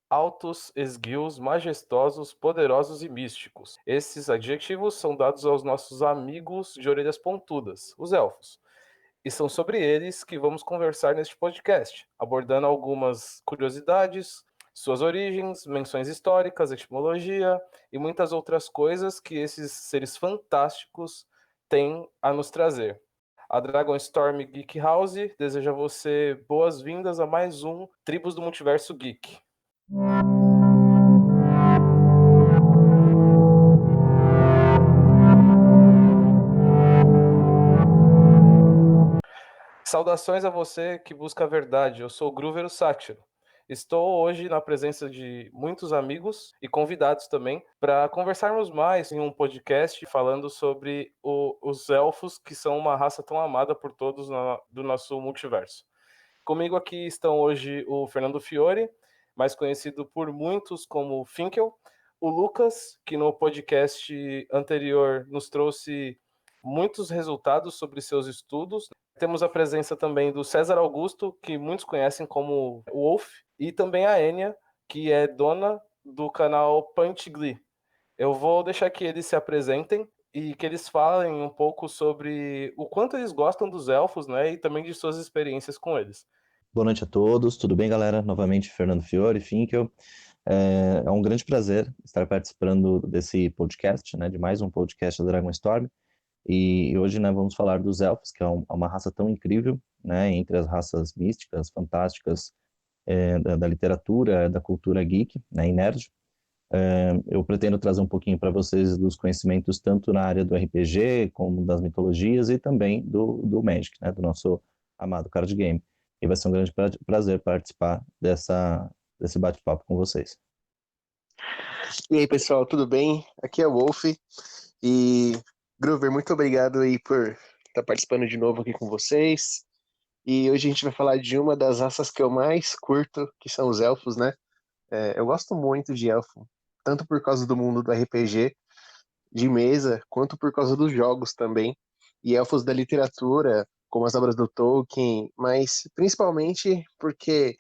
altos, esguios, majestosos, poderosos e místicos. Esses adjetivos são dados aos nossos amigos de orelhas pontudas, os elfos. E são sobre eles que vamos conversar neste podcast, abordando algumas curiosidades, suas origens, menções históricas, etimologia e muitas outras coisas que esses seres fantásticos têm a nos trazer. A Dragon Storm Geek House deseja a você boas-vindas a mais um Tribos do Multiverso Geek. Saudações a você que busca a verdade. Eu sou o Grúvero Sátiro. Estou hoje na presença de muitos amigos e convidados também para conversarmos mais em um podcast falando sobre os elfos, que são uma raça tão amada por todos do nosso multiverso. Comigo aqui estão hoje o Fernando Fiore, mais conhecido por muitos como Finkel, o Lucas, que no podcast anterior nos trouxe muitos resultados sobre seus estudos. Temos a presença também do César Augusto, que muitos conhecem como Wolf, e também a Enya, que é dona do canal Punch Glee. Eu vou deixar que eles se apresentem e que eles falem um pouco sobre o quanto eles gostam dos elfos, né, e também de suas experiências com eles. Boa noite a todos, tudo bem, galera? Novamente, Fernando Fiore, Finkel. É um grande prazer estar participando desse podcast, né, de mais um podcast da Dragon Storm. E hoje, né, vamos falar dos elfos, que é uma raça tão incrível, né, entre as raças místicas, fantásticas, da literatura, da cultura geek, né, e nerd. Eu pretendo trazer um pouquinho para vocês dos conhecimentos tanto na área do RPG, como das mitologias e também do Magic, né, do nosso amado card game. E vai ser um grande prazer participar desse bate-papo com vocês. E aí, pessoal, tudo bem? Aqui é o Wolf. E, Groover, muito obrigado aí por estar participando de novo aqui com vocês. E hoje a gente vai falar de uma das raças que eu mais curto, que são os elfos, né? Eu gosto muito de elfo, tanto por causa do mundo do RPG, de mesa, quanto por causa dos jogos também. E elfos da literatura, como as obras do Tolkien, mas principalmente porque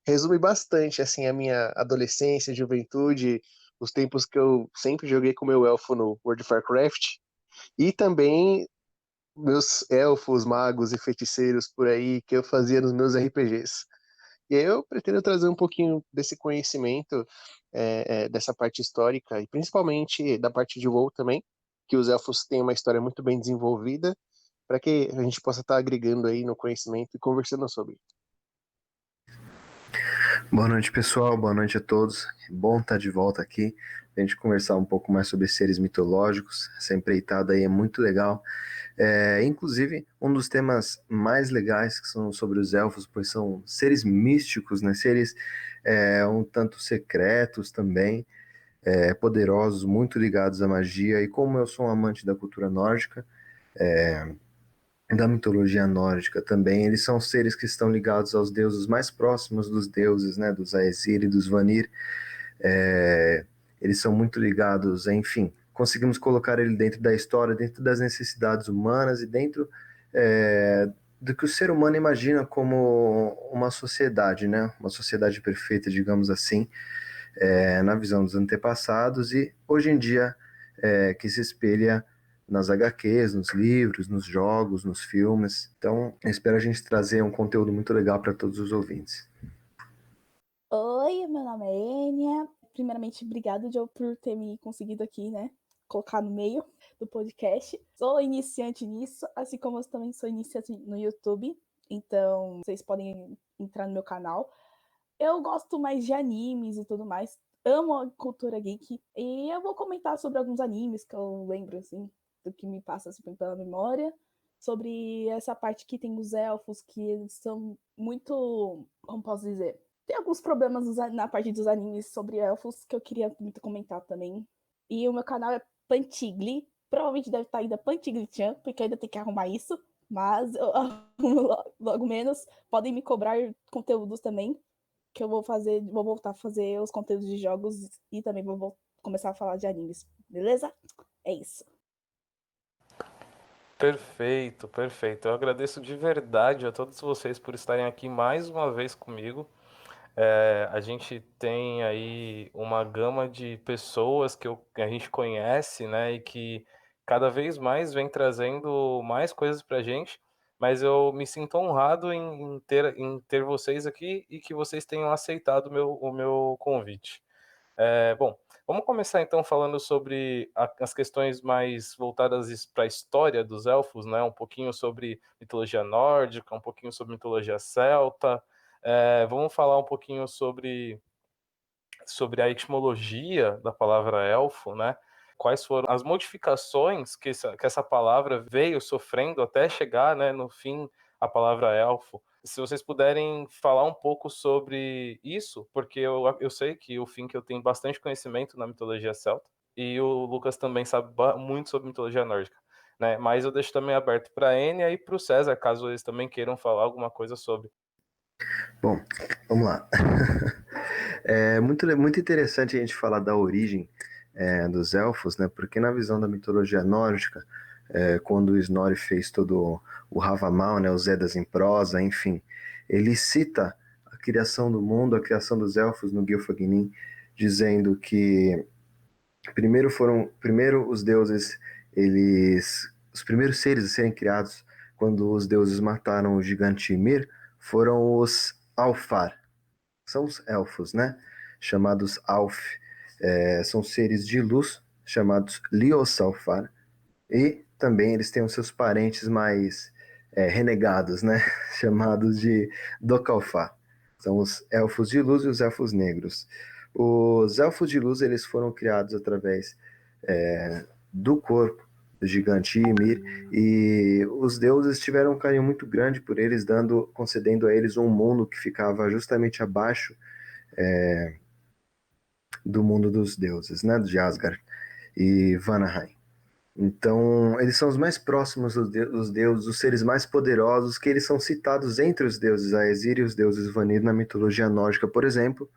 resume bastante assim a minha adolescência, juventude, os tempos que eu sempre joguei com meu elfo no World of Warcraft e também meus elfos, magos e feiticeiros por aí que eu fazia nos meus RPGs. E aí eu pretendo trazer um pouquinho desse conhecimento, dessa parte histórica e principalmente da parte de WoW também, que os elfos têm uma história muito bem desenvolvida, para que a gente possa estar agregando aí no conhecimento e conversando sobre. Boa noite, pessoal. Boa noite a todos. Bom estar de volta aqui, a gente conversar um pouco mais sobre seres mitológicos. Essa empreitada aí é muito legal. Inclusive, um dos temas mais legais que são sobre os elfos, pois são seres místicos, né? Seres um tanto secretos também, poderosos, muito ligados à magia. E como eu sou um amante da cultura nórdica, da mitologia nórdica também, eles são seres que estão ligados aos deuses mais próximos dos deuses, né, dos Aesir e dos Vanir. Eles são muito ligados, enfim, conseguimos colocar ele dentro da história, dentro das necessidades humanas e dentro do que o ser humano imagina como uma sociedade, né, uma sociedade perfeita, digamos assim, na visão dos antepassados e hoje em dia que se espelha nas HQs, nos livros, nos jogos, nos filmes. Então, eu espero a gente trazer um conteúdo muito legal para todos os ouvintes. Oi, meu nome é Enya. Primeiramente, obrigado, Joe, por ter me conseguido aqui, né? Colocar no meio do podcast. Sou iniciante nisso, assim como eu também sou iniciante no YouTube. Então, vocês podem entrar no meu canal. Eu gosto mais de animes e tudo mais. Amo a cultura geek. E eu vou comentar sobre alguns animes que eu lembro, assim, do que me passa assim, pela memória. Sobre essa parte que tem os elfos, que eles são muito. Como posso dizer? Tem alguns problemas na parte dos animes sobre elfos que eu queria muito comentar também. E o meu canal é Pantigli. Provavelmente deve estar ainda Pantigli-chan, porque ainda tem que arrumar isso. Mas eu arrumo logo menos. Podem me cobrar conteúdos também, que eu vou voltar a fazer os conteúdos de jogos e também vou começar a falar de animes, beleza? É isso. Perfeito, perfeito. Eu agradeço de verdade a todos vocês por estarem aqui mais uma vez comigo. A gente tem aí uma gama de pessoas que a gente conhece, né, e que cada vez mais vem trazendo mais coisas para a gente, mas eu me sinto honrado em ter vocês aqui e que vocês tenham aceitado o meu convite. Bom, vamos começar então falando sobre as questões mais voltadas para a história dos elfos, né? Um pouquinho sobre mitologia nórdica, um pouquinho sobre mitologia celta. Vamos falar um pouquinho sobre a etimologia da palavra elfo, né? Quais foram as modificações que essa palavra veio sofrendo até chegar, né, no fim, a palavra elfo. Se vocês puderem falar um pouco sobre isso, porque eu sei que o Finn que eu tenho bastante conhecimento na mitologia celta, e o Lucas também sabe muito sobre mitologia nórdica, né? Mas eu deixo também aberto para a Enya e para o César, caso eles também queiram falar alguma coisa sobre. Bom, vamos lá. É muito interessante a gente falar da origem dos elfos, né? Porque na visão da mitologia nórdica, quando o Snorri fez todo o Havamal, né? Os Eddas em prosa, enfim, ele cita a criação do mundo, a criação dos elfos no Gylfaginnin, dizendo que primeiro os deuses, os primeiros seres a serem criados quando os deuses mataram o gigante Ymir foram os Alfar, são os elfos, né? Chamados Alf. São seres de luz, chamados Liosalfar. E também eles têm os seus parentes mais renegados, né? Chamados de Docalfar. São os elfos de luz e os elfos negros. Os elfos de luz eles foram criados através do corpo do gigante Ymir, e os deuses tiveram um carinho muito grande por eles, concedendo a eles um mundo que ficava justamente abaixo do mundo dos deuses, né, de Asgard e Vanaheim. Então, eles são os mais próximos dos deuses, os seres mais poderosos, que eles são citados entre os deuses Aesir e os deuses Vanir na mitologia nórdica, por exemplo.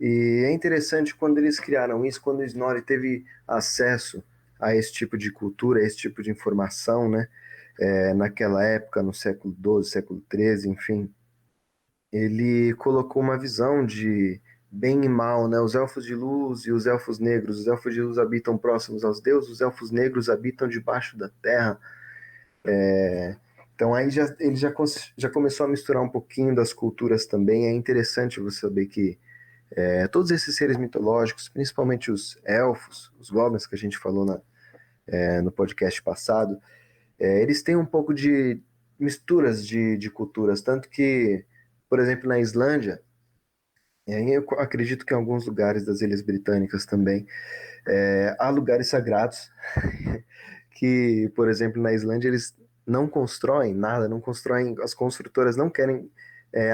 E é interessante quando eles criaram isso, quando o Snorri teve acesso a esse tipo de cultura, a esse tipo de informação, né? Naquela época, no século XII, século XIII, enfim, ele colocou uma visão de bem e mal, né? Os elfos de luz e os elfos negros. Os elfos de luz habitam próximos aos deuses, os elfos negros habitam debaixo da terra. Então aí ele já começou a misturar um pouquinho das culturas também. É interessante você saber que todos esses seres mitológicos, principalmente os elfos, os goblins que a gente falou no podcast passado, eles têm um pouco de misturas de culturas, tanto que, por exemplo, na Islândia, e aí eu acredito que em alguns lugares das Ilhas Britânicas também, há lugares sagrados que, por exemplo, na Islândia eles não constroem nada, não constroem, as construtoras não querem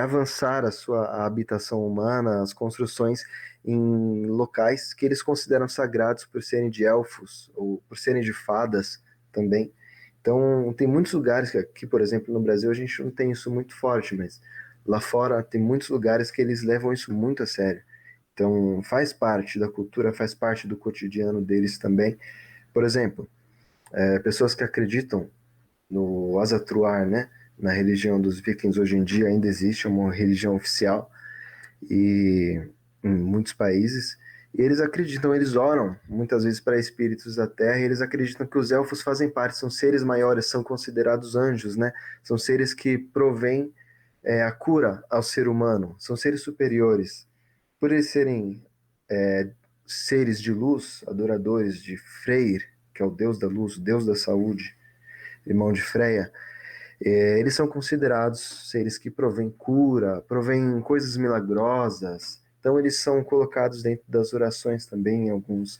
avançar a habitação humana, as construções em locais que eles consideram sagrados por serem de elfos ou por serem de fadas também. Então, tem muitos lugares que aqui, por exemplo, no Brasil, a gente não tem isso muito forte, mas lá fora tem muitos lugares que eles levam isso muito a sério. Então, faz parte da cultura, faz parte do cotidiano deles também. Por exemplo, pessoas que acreditam no Asatruar, né? Na religião dos vikings hoje em dia ainda existe uma religião oficial e em muitos países. E eles acreditam, eles oram muitas vezes para espíritos da terra, e eles acreditam que os elfos fazem parte, são seres maiores, são considerados anjos, né? São seres que provêm a cura ao ser humano, são seres superiores. Por eles serem seres de luz, adoradores de Freyr, que é o deus da luz, o deus da saúde, irmão de Freya, eles são considerados seres que provêm cura, provêm coisas milagrosas. Então eles são colocados dentro das orações também em algumas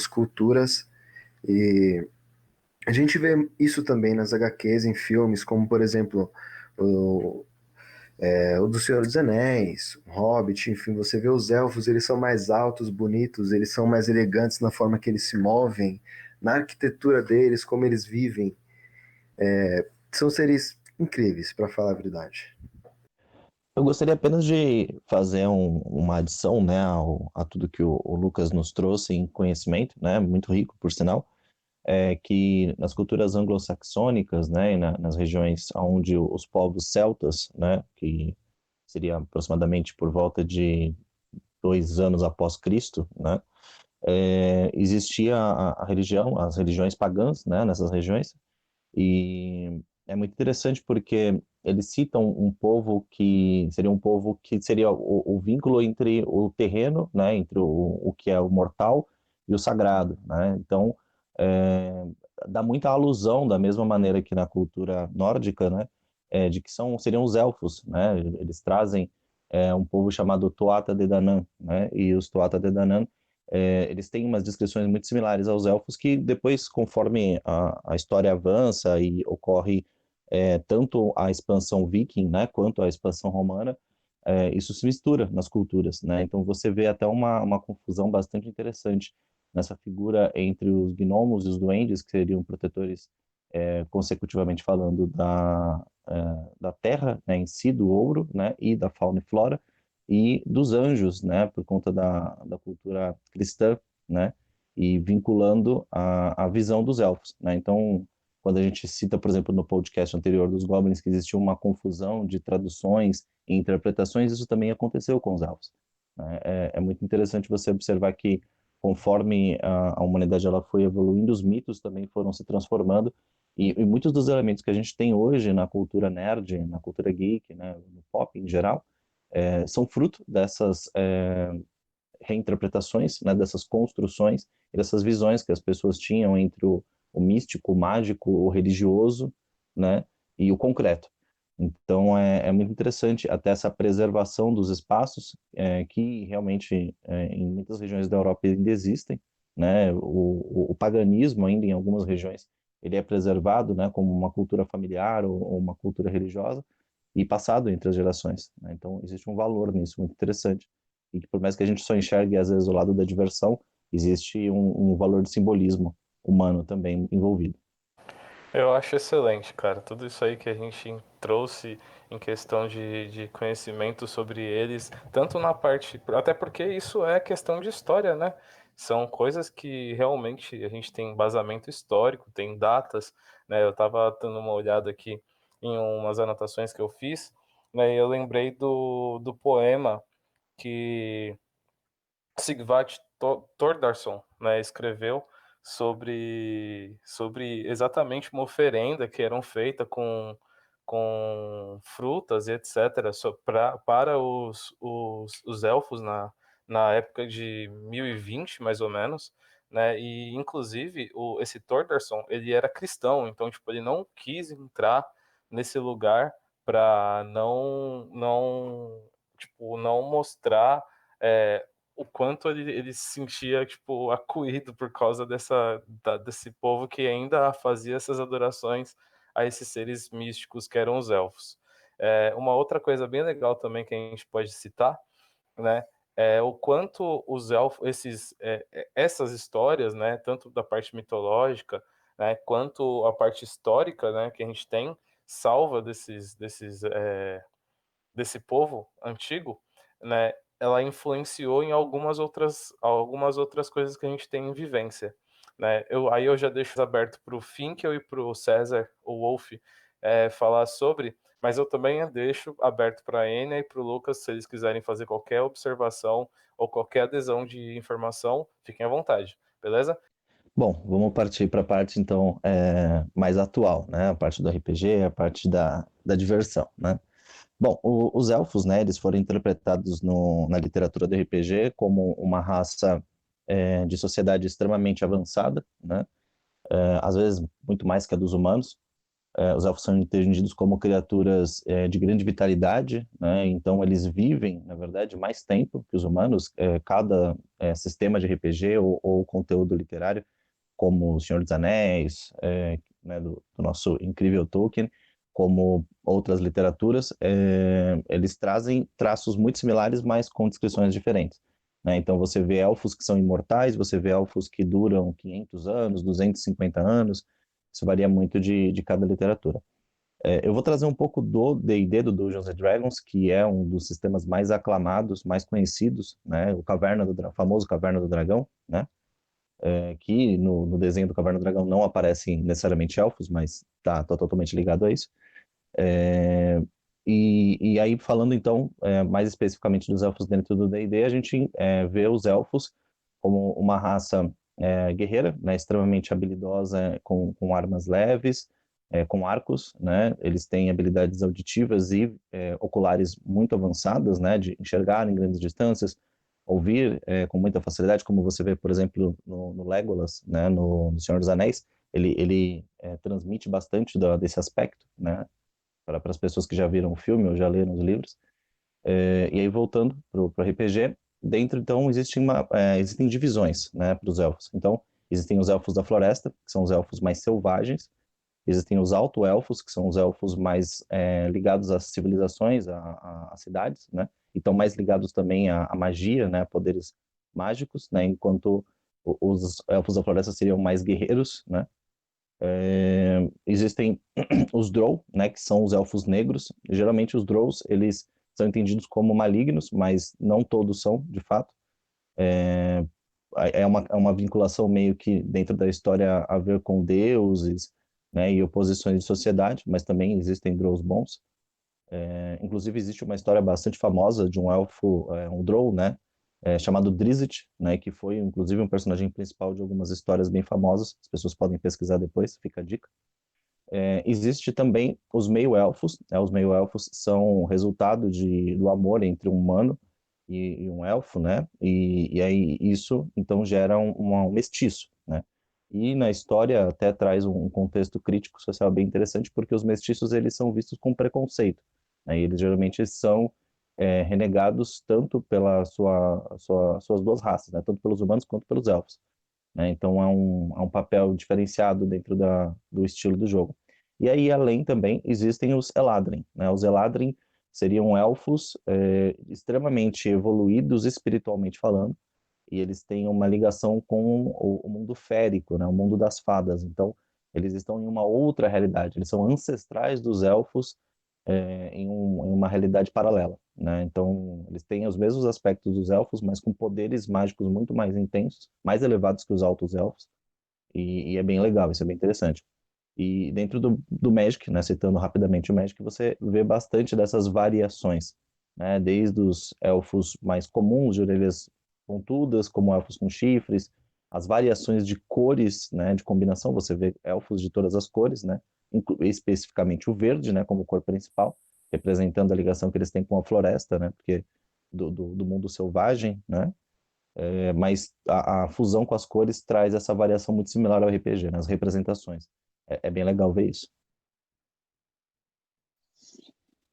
culturas. E a gente vê isso também nas HQs, em filmes, como por exemplo o do Senhor dos Anéis, o Hobbit, enfim, você vê os elfos, eles são mais altos, bonitos, eles são mais elegantes na forma que eles se movem, na arquitetura deles, como eles vivem. São seres incríveis, para falar a verdade. Eu gostaria apenas de fazer uma adição, né, a tudo que o Lucas nos trouxe em conhecimento, né, muito rico, por sinal, que nas culturas anglo-saxônicas, né, e nas regiões onde os povos celtas, né, que seria aproximadamente por volta de 2 anos após Cristo, né? Existia a religião, as religiões pagãs, né, nessas regiões, e é muito interessante porque eles citam um povo que seria o vínculo entre o terreno, né, entre o que é o mortal e o sagrado, né? Então, é, dá muita alusão da mesma maneira que na cultura nórdica, né, de que seriam os elfos, né? Eles trazem um povo chamado Tuatha De Danann, né? E os Tuatha De Danann eles têm umas descrições muito similares aos elfos que depois, conforme a história avança e ocorre tanto a expansão viking, né, quanto a expansão romana, isso se mistura nas culturas, né? Então você vê até uma confusão bastante interessante nessa figura entre os gnomos e os duendes, que seriam protetores, consecutivamente falando, da terra, né, em si, do ouro, né, e da fauna e flora, e dos anjos, né, por conta da cultura cristã, né, e vinculando a visão dos elfos, né. Então, quando a gente cita, por exemplo, no podcast anterior dos Goblins, que existiu uma confusão de traduções e interpretações, isso também aconteceu com os elfos, né. É muito interessante você observar que, conforme a humanidade ela foi evoluindo, os mitos também foram se transformando, e muitos dos elementos que a gente tem hoje na cultura nerd, na cultura geek, né, no pop em geral, são fruto dessas reinterpretações, né, dessas construções e dessas visões que as pessoas tinham entre o místico, o mágico, o religioso, né, e o concreto. Então é muito interessante até essa preservação dos espaços que realmente em muitas regiões da Europa ainda existem, né, o paganismo ainda em algumas regiões ele é preservado, né, como uma cultura familiar ou uma cultura religiosa, e passado entre as gerações, né? Então existe um valor nisso muito interessante, e que por mais que a gente só enxergue às vezes o lado da diversão, existe um valor de simbolismo humano também envolvido. Eu acho excelente, cara. Tudo isso aí que a gente trouxe em questão de conhecimento sobre eles, tanto na parte. Até porque isso é questão de história, né? São coisas que realmente a gente tem embasamento histórico, tem datas, né? Eu tava dando uma olhada aqui em umas anotações que eu fiz, né? E eu lembrei do poema que Sigvard Thordarson, né, escreveu sobre exatamente uma oferenda que eram feita com frutas e etc. Para os elfos na época de 1020, mais ou menos, né? E inclusive esse Thordarson ele era cristão, então tipo ele não quis entrar nesse lugar para não mostrar o quanto ele se sentia, tipo, acuído por causa desse povo que ainda fazia essas adorações a esses seres místicos que eram os elfos. Uma outra coisa bem legal também que a gente pode citar, né, é o quanto os elfos, essas histórias, né, tanto da parte mitológica, né, quanto a parte histórica, né, que a gente tem, salva desse povo antigo, né, ela influenciou em algumas outras coisas que a gente tem em vivência, né? Aí eu já deixo aberto para o Finkel e para o César, o Wolf, falar sobre, mas eu também deixo aberto para a Enya e para o Lucas, se eles quiserem fazer qualquer observação ou qualquer adesão de informação, fiquem à vontade, beleza? Bom, vamos partir para a parte então mais atual, né? A parte do RPG, a parte da diversão, né? Bom, os elfos, né, eles foram interpretados na literatura do RPG como uma raça de sociedade extremamente avançada, né, às vezes muito mais que a dos humanos. Os elfos são entendidos como criaturas de grande vitalidade, né, então eles vivem, na verdade, mais tempo que os humanos. Cada sistema de RPG ou conteúdo literário, como O Senhor dos Anéis, né, do nosso incrível Tolkien, como outras literaturas, eles trazem traços muito similares, mas com descrições diferentes, né? Então você vê elfos que são imortais, você vê elfos que duram 500 anos, 250 anos, isso varia muito de cada literatura. Eu vou trazer um pouco do D&D, do Dungeons and Dragons, que é um dos sistemas mais aclamados, mais conhecidos, né? O famoso Caverna do Dragão, né? Que no desenho do Caverna do Dragão não aparecem necessariamente elfos, mas tá totalmente ligado a isso. E aí, falando então mais especificamente dos elfos dentro do D&D, a gente vê os elfos como uma raça guerreira, né, extremamente habilidosa, com armas leves, com arcos, né, eles têm habilidades auditivas e oculares muito avançadas, né, de enxergar em grandes distâncias, ouvir com muita facilidade, como você vê, por exemplo, no Legolas, né, no Senhor dos Anéis, ele transmite bastante desse aspecto, né, para as pessoas que já viram o filme ou já leram os livros. E aí, voltando para o RPG, dentro, então, existem divisões, né, para os elfos. Então, existem os elfos da floresta, que são os elfos mais selvagens. Existem os alto-elfos, que são os elfos mais ligados às civilizações, às cidades, né? E estão mais ligados também à magia, né, a poderes mágicos, né? Enquanto os elfos da floresta seriam mais guerreiros, né? Existem os Drow, né, que são os elfos negros. Geralmente os Drows, eles são entendidos como malignos, mas não todos são, de fato. É uma vinculação meio que dentro da história a ver com deuses, né, e oposições de sociedade, mas também existem Drows bons. Inclusive existe uma história bastante famosa de um elfo, um Drow, né, chamado Drizzt, né, que foi inclusive um personagem principal de algumas histórias bem famosas. As pessoas podem pesquisar depois, fica a dica. Existe também os meio-elfos. Os meio-elfos são resultado do amor entre um humano e um elfo, né? E aí isso então gera um mestiço, né? E na história até traz um contexto crítico social bem interessante, porque os mestiços eles são vistos com preconceito, né? E eles geralmente são renegados tanto pela suas duas raças, né? Tanto pelos humanos quanto pelos elfos, né? Então é um papel diferenciado dentro do estilo do jogo. E aí, além também, existem os Eladrin, né? Os Eladrin seriam elfos extremamente evoluídos espiritualmente falando, e eles têm uma ligação com o mundo férico, né? O mundo das fadas. Então, eles estão em uma outra realidade. Eles são ancestrais dos elfos em uma realidade paralela, né? Então, eles têm os mesmos aspectos dos elfos, mas com poderes mágicos muito mais intensos, mais elevados que os altos elfos, e é bem legal, isso é bem interessante. E dentro do Magic, né, citando rapidamente o Magic, você vê bastante dessas variações, né, desde os elfos mais comuns, de orelhas pontudas, como elfos com chifres, as variações de cores, né, de combinação, você vê elfos de todas as cores, né, especificamente o verde, né, como cor principal, representando a ligação que eles têm com a floresta, né, porque do mundo selvagem, né, mas a fusão com as cores traz essa variação muito similar ao RPG, nas representações. É bem legal ver isso.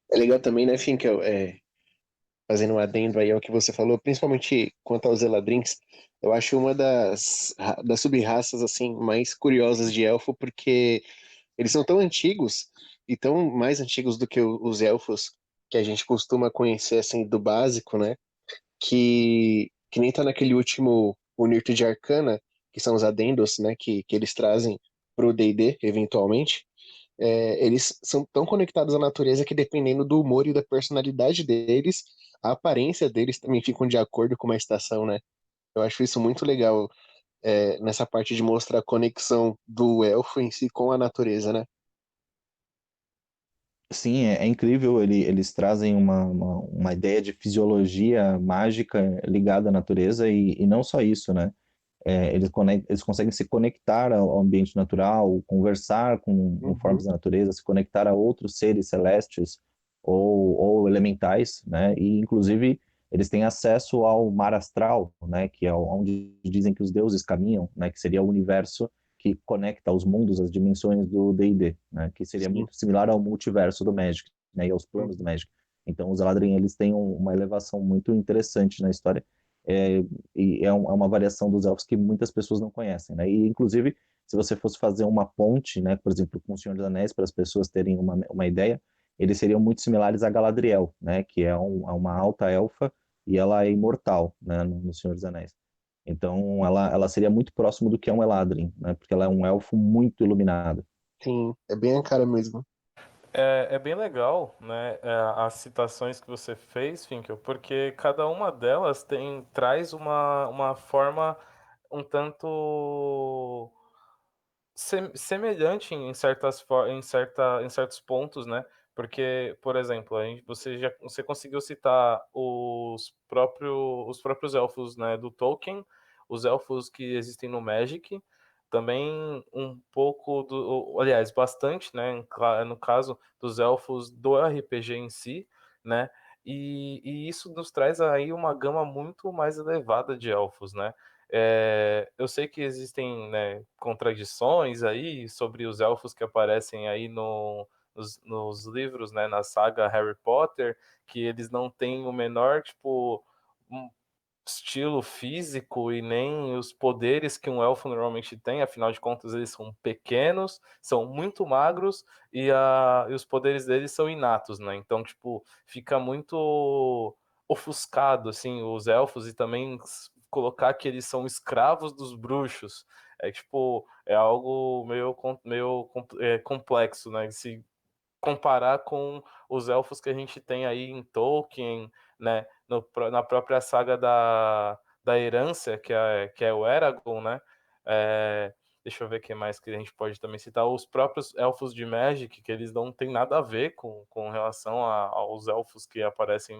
É legal também, né, Finkel, fazendo um adendo aí ao que você falou, principalmente quanto aos Eladrins, eu acho uma das sub-raças, assim, mais curiosas de elfo, porque eles são tão antigos, e tão mais antigos do que os elfos que a gente costuma conhecer, assim, do básico, né, que nem tá naquele último Unirto de Arcana, que são os adendos, né, que eles trazem pro D&D, eventualmente. Eles são tão conectados à natureza que, dependendo do humor e da personalidade deles, a aparência deles também ficam de acordo com uma estação, né? Eu acho isso muito legal, nessa parte de mostrar a conexão do elfo em si com a natureza, né? Sim, é incrível, eles trazem uma ideia de fisiologia mágica ligada à natureza, e não só isso, né? Eles conseguem se conectar ao ambiente natural, conversar com Uhum. formas da natureza, se conectar a outros seres celestes ou elementais, né? E inclusive eles têm acesso ao mar astral, né? Que é onde dizem que os deuses caminham, né? Que seria o universo que conecta os mundos, as dimensões do D&D, né? Que seria Sim. muito similar ao multiverso do Magic, né? E aos planos do Uhum. Magic. Então os Eladrin eles têm uma elevação muito interessante na história. É, e é uma variação dos elfos que muitas pessoas não conhecem, né? E inclusive, se você fosse fazer uma ponte, né, por exemplo, com o Senhor dos Anéis, para as pessoas terem uma ideia, eles seriam muito similares a Galadriel, né, que é uma alta elfa e ela é imortal, né, no Senhor dos Anéis. Então, ela seria muito próximo do que é um Eladrin, né, porque ela é um elfo muito iluminado. Sim, é bem a cara mesmo. É bem legal, né, as citações que você fez, Finkel, porque cada uma delas traz uma forma um tanto semelhante em certos pontos, né? Porque, por exemplo, você conseguiu citar os próprios elfos, né, do Tolkien, os elfos que existem no Magic, também um pouco aliás, bastante, né, no caso dos elfos do RPG em si, né? E isso nos traz aí uma gama muito mais elevada de elfos, né? Eu sei que existem, né, contradições aí sobre os elfos que aparecem aí nos livros, né, na saga Harry Potter, que eles não têm o menor, tipo, estilo físico e nem os poderes que um elfo normalmente tem, afinal de contas eles são pequenos, são muito magros e os poderes deles são inatos, né? Então, tipo, fica muito ofuscado, assim, os elfos e também colocar que eles são escravos dos bruxos. Tipo, é algo meio complexo, né? Se comparar com os elfos que a gente tem aí em Tolkien, né, na própria saga da Herância, que é o Eragon, né? É, deixa eu ver o que mais que a gente pode também citar. Os próprios elfos de Magic, que eles não têm nada a ver com relação aos elfos que aparecem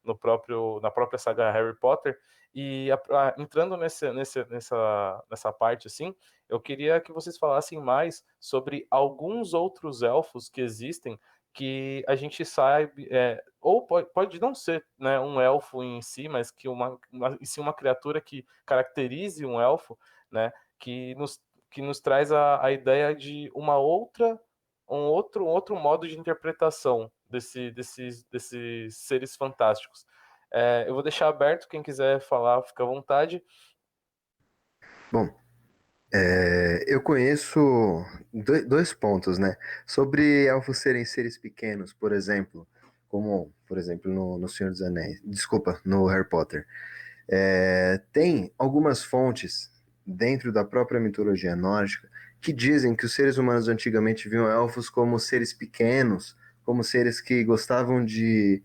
na própria saga Harry Potter. E entrando nessa parte assim, eu queria que vocês falassem mais sobre alguns outros elfos que existem que a gente sabe, ou pode não ser, né, um elfo em si, mas que em si uma criatura que caracterize um elfo, né, que nos traz a ideia de um outro modo de interpretação desses seres fantásticos. Eu vou deixar aberto, quem quiser falar, fica à vontade. Bom, eu conheço dois pontos, né? Sobre elfos serem seres pequenos, por exemplo, como, por exemplo, no Senhor dos Anéis, desculpa, no Harry Potter. Tem algumas fontes dentro da própria mitologia nórdica que dizem que os seres humanos antigamente viam elfos como seres pequenos, como seres que gostavam de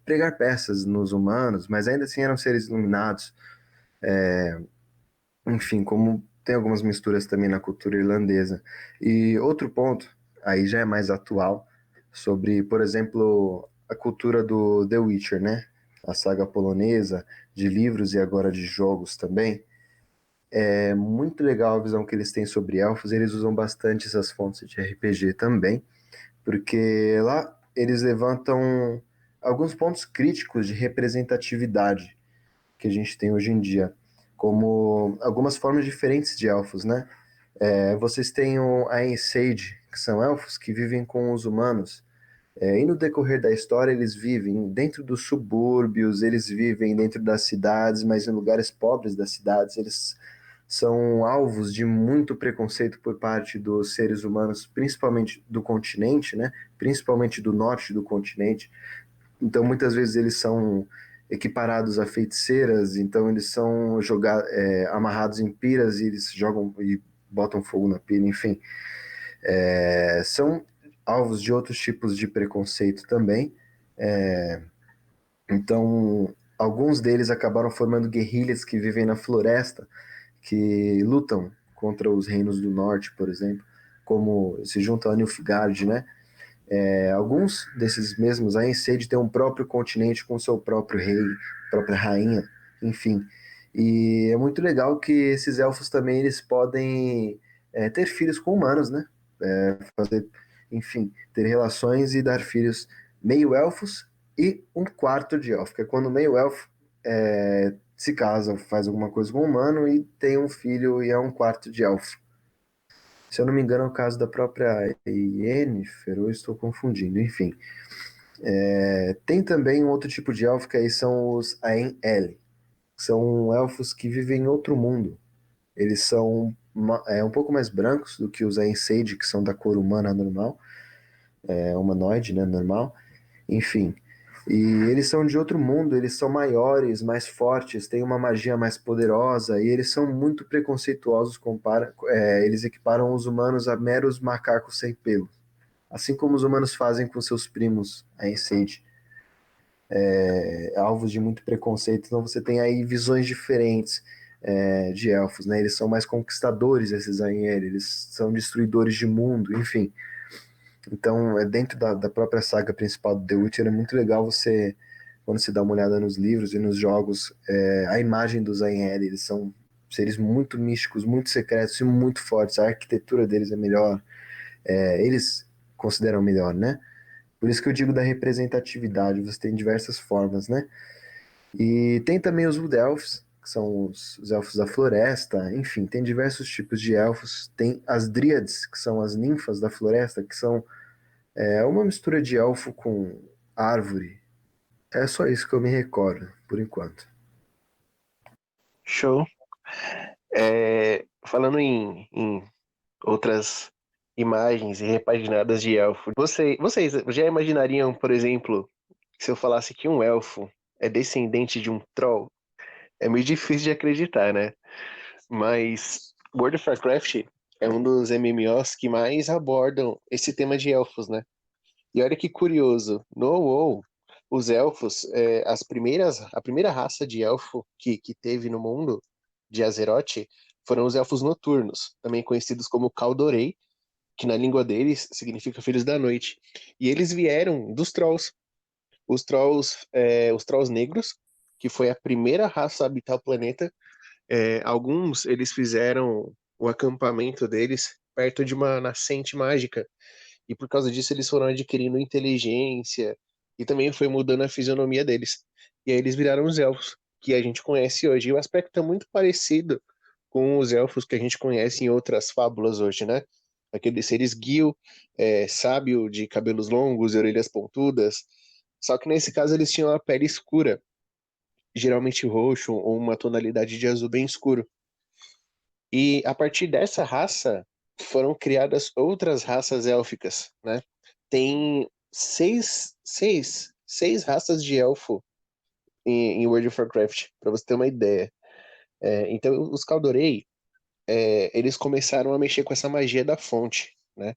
pregar peças nos humanos, mas ainda assim eram seres iluminados. Enfim, como tem algumas misturas também na cultura irlandesa. E outro ponto, aí já é mais atual, sobre, por exemplo, a cultura do The Witcher, né? A saga polonesa de livros e agora de jogos também. É muito legal a visão que eles têm sobre elfos, eles usam bastante essas fontes de RPG também, porque lá eles levantam alguns pontos críticos de representatividade que a gente tem hoje em dia, como algumas formas diferentes de elfos, né? Vocês têm o Aes Sedai, que são elfos que vivem com os humanos, e no decorrer da história eles vivem dentro dos subúrbios, eles vivem dentro das cidades, mas em lugares pobres das cidades, eles são alvos de muito preconceito por parte dos seres humanos, principalmente do continente, né? Principalmente do norte do continente. Então, muitas vezes eles são equiparados a feiticeiras, então eles são amarrados em piras e eles jogam e botam fogo na pira, enfim. São alvos de outros tipos de preconceito também. Então, alguns deles acabaram formando guerrilhas que vivem na floresta, que lutam contra os reinos do norte, por exemplo, como se juntam a Nilfgaard, né? Alguns desses mesmos Aes Sedai têm um próprio continente com seu próprio rei, própria rainha, enfim. E é muito legal que esses elfos também eles podem ter filhos com humanos, né? Fazer, enfim, ter relações e dar filhos meio elfos e um quarto de elfo, que é quando meio elfo se casa, faz alguma coisa com um humano e tem um filho e é um quarto de elfo. Se eu não me engano, é o caso da própria Yennefer, ou eu estou confundindo, enfim. Tem também um outro tipo de elfo que aí são os Aen-Elle. São elfos que vivem em outro mundo. Eles são um pouco mais brancos do que os Aen Sedai, que são da cor humana normal, humanoide, né, normal. Enfim, e eles são de outro mundo, eles são maiores, mais fortes, têm uma magia mais poderosa e eles são muito preconceituosos, eles equiparam os humanos a meros macacos sem pelo, assim como os humanos fazem com seus primos, a Enseide, alvos de muito preconceito. Então você tem aí visões diferentes de elfos, né? Eles são mais conquistadores, esses Ainel, eles são destruidores de mundo, enfim. Então, dentro da própria saga principal do The Witcher, é muito legal você, quando você dá uma olhada nos livros e nos jogos, a imagem dos Ainhelli, eles são seres muito místicos, muito secretos e muito fortes. A arquitetura deles é melhor, eles consideram melhor, né? Por isso que eu digo da representatividade, você tem diversas formas, né? E tem também os Wood Elves, que são os elfos da floresta, enfim, tem diversos tipos de elfos. Tem as Dríades, que são as ninfas da floresta, que são uma mistura de elfo com árvore. É só isso que eu me recordo, por enquanto. Show. Falando em outras imagens e repaginadas de elfo, vocês já imaginariam, por exemplo, se eu falasse que um elfo é descendente de um troll? É meio difícil de acreditar, né? Mas World of Warcraft é um dos MMOs que mais abordam esse tema de elfos, né? E olha que curioso, no WoW, os elfos, a primeira raça de elfo que teve no mundo de Azeroth foram os elfos noturnos, também conhecidos como Kaldorei, que na língua deles significa filhos da noite. E eles vieram dos Trolls, os Trolls negros, que foi a primeira raça a habitar o planeta. Alguns eles fizeram o acampamento deles perto de uma nascente mágica, e por causa disso eles foram adquirindo inteligência e também foi mudando a fisionomia deles. E aí eles viraram os elfos, que a gente conhece hoje. E o aspecto é muito parecido com os elfos que a gente conhece em outras fábulas hoje, né? Aqueles seres guio, sábio, de cabelos longos e orelhas pontudas. Só que nesse caso eles tinham a pele escura, geralmente roxo ou uma tonalidade de azul bem escuro. E a partir dessa raça foram criadas outras raças élficas, né? Tem seis raças de elfo em World of Warcraft, para você ter uma ideia. Então, os Kaldorei, eles começaram a mexer com essa magia da fonte, né?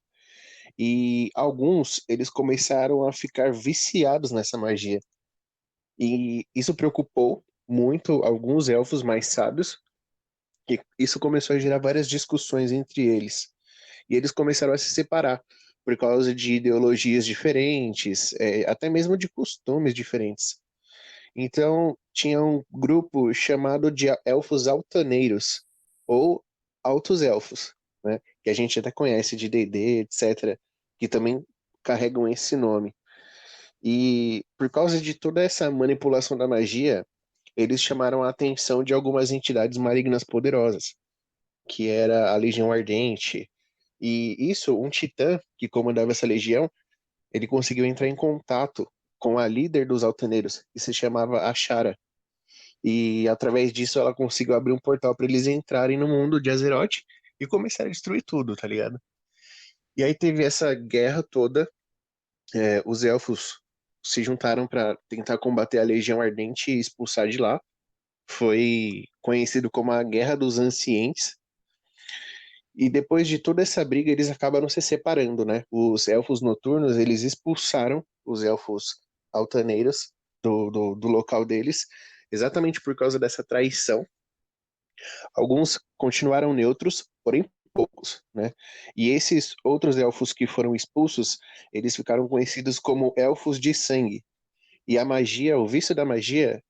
E alguns, eles começaram a ficar viciados nessa magia. E isso preocupou muito alguns elfos mais sábios, e isso começou a gerar várias discussões entre eles. E eles começaram a se separar por causa de ideologias diferentes, até mesmo de costumes diferentes. Então, tinha um grupo chamado de elfos altaneiros, ou altos elfos, né? Que a gente até conhece de D&D, etc., que também carregam esse nome. E por causa de toda essa manipulação da magia, eles chamaram a atenção de algumas entidades malignas poderosas, que era a Legião Ardente. E isso, um titã que comandava essa legião, ele conseguiu entrar em contato com a líder dos altaneiros, que se chamava Ashara. E através disso ela conseguiu abrir um portal para eles entrarem no mundo de Azeroth e começarem a destruir tudo, tá ligado? E aí teve essa guerra toda, os elfos se juntaram para tentar combater a Legião Ardente e expulsar de lá. Foi conhecido como a Guerra dos Ancientes. E depois de toda essa briga, eles acabaram se separando, né? Os elfos noturnos, eles expulsaram os elfos altaneiros do local deles, exatamente por causa dessa traição. Alguns continuaram neutros, porém poucos, né? E esses outros elfos que foram expulsos, eles ficaram conhecidos como elfos de sangue. E a magia, o vício da magia,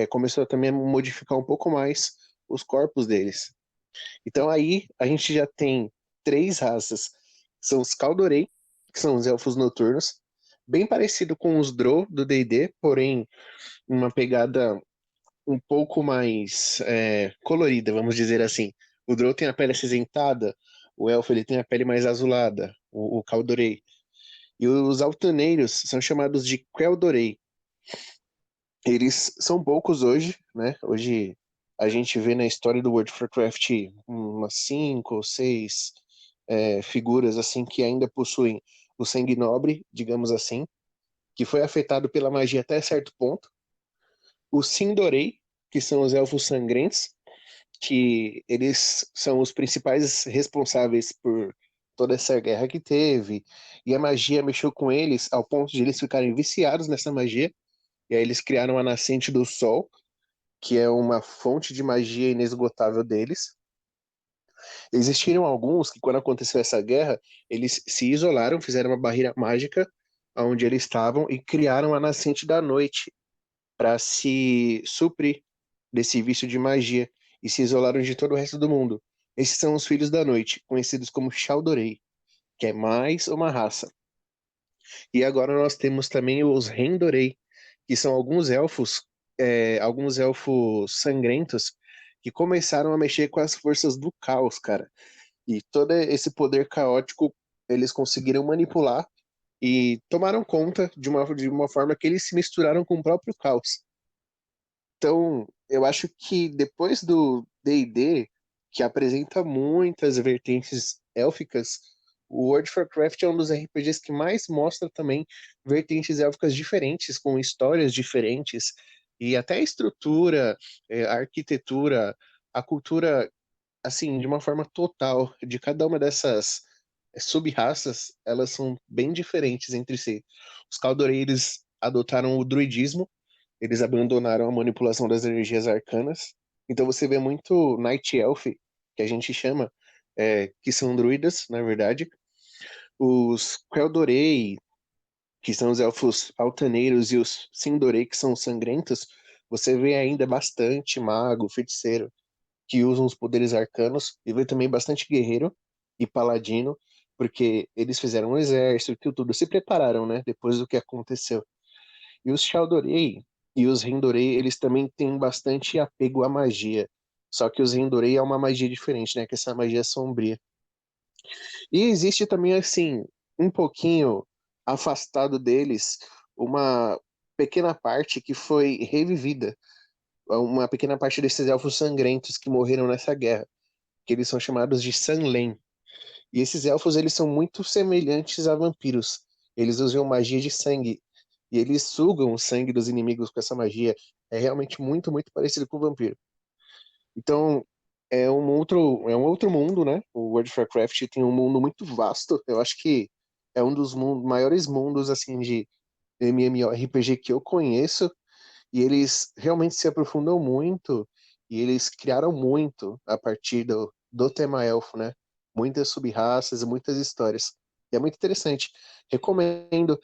começou também a modificar um pouco mais os corpos deles. Então aí a gente já tem três raças. São os Kaldorei, que são os elfos noturnos, bem parecido com os Drow do D&D, porém uma pegada um pouco mais colorida, vamos dizer assim. O Drow tem a pele acinzentada, o elfo ele tem a pele mais azulada, o Kaldorei. E os altaneiros são chamados de Queldorei. Eles são poucos hoje, né? Hoje a gente vê na história do World of Warcraft umas cinco ou seis figuras assim que ainda possuem o sangue nobre, digamos assim, que foi afetado pela magia até certo ponto. Os Sindorei, que são os elfos sangrentos, que eles são os principais responsáveis por toda essa guerra que teve, e a magia mexeu com eles ao ponto de eles ficarem viciados nessa magia, e aí eles criaram a Nascente do Sol, que é uma fonte de magia inesgotável deles. Existiram alguns que, quando aconteceu essa guerra, eles se isolaram, fizeram uma barreira mágica onde eles estavam e criaram a Nascente da Noite para se suprir desse vício de magia e se isolaram de todo o resto do mundo. Esses são os Filhos da Noite, conhecidos como Chaldorei, que é mais uma raça. E agora nós temos também os Rendorei, que são alguns elfos sangrentos que começaram a mexer com as forças do caos, cara. E todo esse poder caótico eles conseguiram manipular e tomaram conta de uma forma que eles se misturaram com o próprio caos. Então, eu acho que depois do D&D, que apresenta muitas vertentes élficas, o World of Warcraft é um dos RPGs que mais mostra também vertentes élficas diferentes, com histórias diferentes, e até a estrutura, a arquitetura, a cultura, assim, de uma forma total, de cada uma dessas sub-raças, elas são bem diferentes entre si. Os Kaldorei, eles adotaram o druidismo, eles abandonaram a manipulação das energias arcanas. Então você vê muito Night Elf, que a gente chama, que são druidas, na verdade. Os Quel'Dorei, que são os elfos altaneiros, e os Sindorei, que são os sangrentos, você vê ainda bastante mago, feiticeiro, que usam os poderes arcanos, e vê também bastante guerreiro e paladino, porque eles fizeram um exército e tudo, se prepararam, né, depois do que aconteceu. E os Chaldorei e os Rendorei, eles também têm bastante apego à magia. Só que os Rendorei é uma magia diferente, né? Que essa magia é sombria. E existe também, assim, um pouquinho afastado deles, uma pequena parte que foi revivida. Uma pequena parte desses elfos sangrentos que morreram nessa guerra. Que eles são chamados de Sanlen. E esses elfos, eles são muito semelhantes a vampiros. Eles usam magia de sangue. E eles sugam o sangue dos inimigos com essa magia. É realmente muito, muito parecido com o vampiro. Então, é um outro mundo, né? O World of Warcraft tem um mundo muito vasto. Eu acho que é um dos maiores mundos, assim, de MMORPG que eu conheço. E eles realmente se aprofundam muito. E eles criaram muito a partir do tema elfo, né? Muitas sub-raças e muitas histórias. E é muito interessante. Recomendo.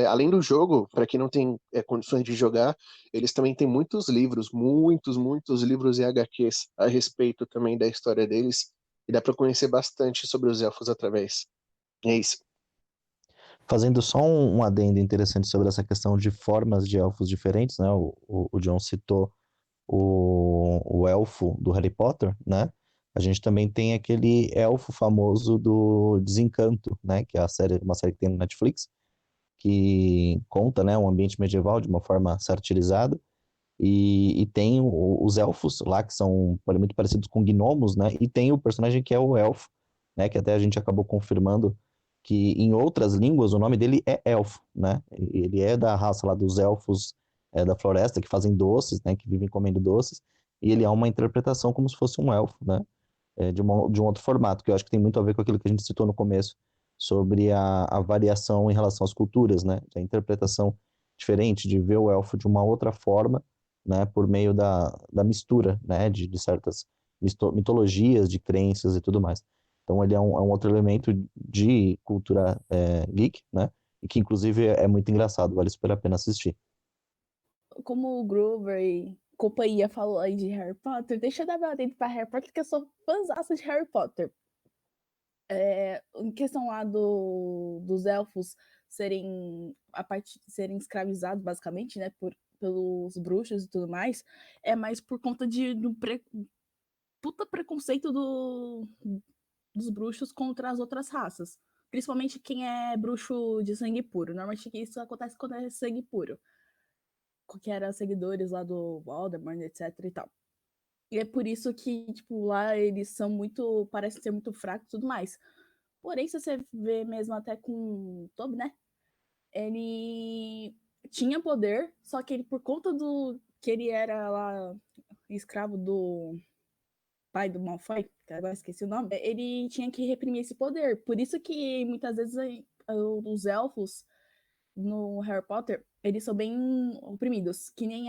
Além do jogo, para quem não tem condições de jogar, eles também têm muitos livros, muitos, muitos livros e HQs a respeito também da história deles. E dá para conhecer bastante sobre os elfos através. É isso. Fazendo só um adendo interessante sobre essa questão de formas de elfos diferentes, né? O John citou o elfo do Harry Potter, né? A gente também tem aquele elfo famoso do Desencanto, né? Que é uma série que tem no Netflix, que conta, né, um ambiente medieval de uma forma satirizada. E tem os elfos lá, que são muito parecidos com gnomos, né? E tem o personagem que é o elfo, né? Que até a gente acabou confirmando que em outras línguas o nome dele é elfo, né? Ele é da raça lá dos elfos da floresta, que fazem doces, né? Que vivem comendo doces. E ele é uma interpretação como se fosse um elfo, né? De um outro formato, que eu acho que tem muito a ver com aquilo que a gente citou no começo, sobre a variação em relação às culturas, né? A interpretação diferente, de ver o elfo de uma outra forma, né? Por meio da mistura, né? De certas mitologias, de crenças e tudo mais. Então ele é um outro elemento de cultura geek, né? E que inclusive é muito engraçado, vale super a pena assistir. Como o Grover e companhia falou aí de Harry Potter, deixa eu dar meu adendo pra Harry Potter, que eu sou fãzaça de Harry Potter. Em questão lá dos elfos serem escravizados, basicamente, né, pelos bruxos e tudo mais, é mais por conta do puta preconceito dos bruxos contra as outras raças. Principalmente quem é bruxo de sangue puro. Normalmente isso acontece quando é sangue puro. Que eram seguidores lá do Voldemort, etc e tal. E é por isso que, tipo, lá eles são muito. Parecem ser muito fracos e tudo mais. Porém, se você vê mesmo até com o Toby, né? Ele tinha poder, só que ele, por conta do que ele era lá escravo do pai do Malfoy, que agora esqueci o nome, ele tinha que reprimir esse poder. Por isso que muitas vezes os elfos no Harry Potter, eles são bem oprimidos. Que nem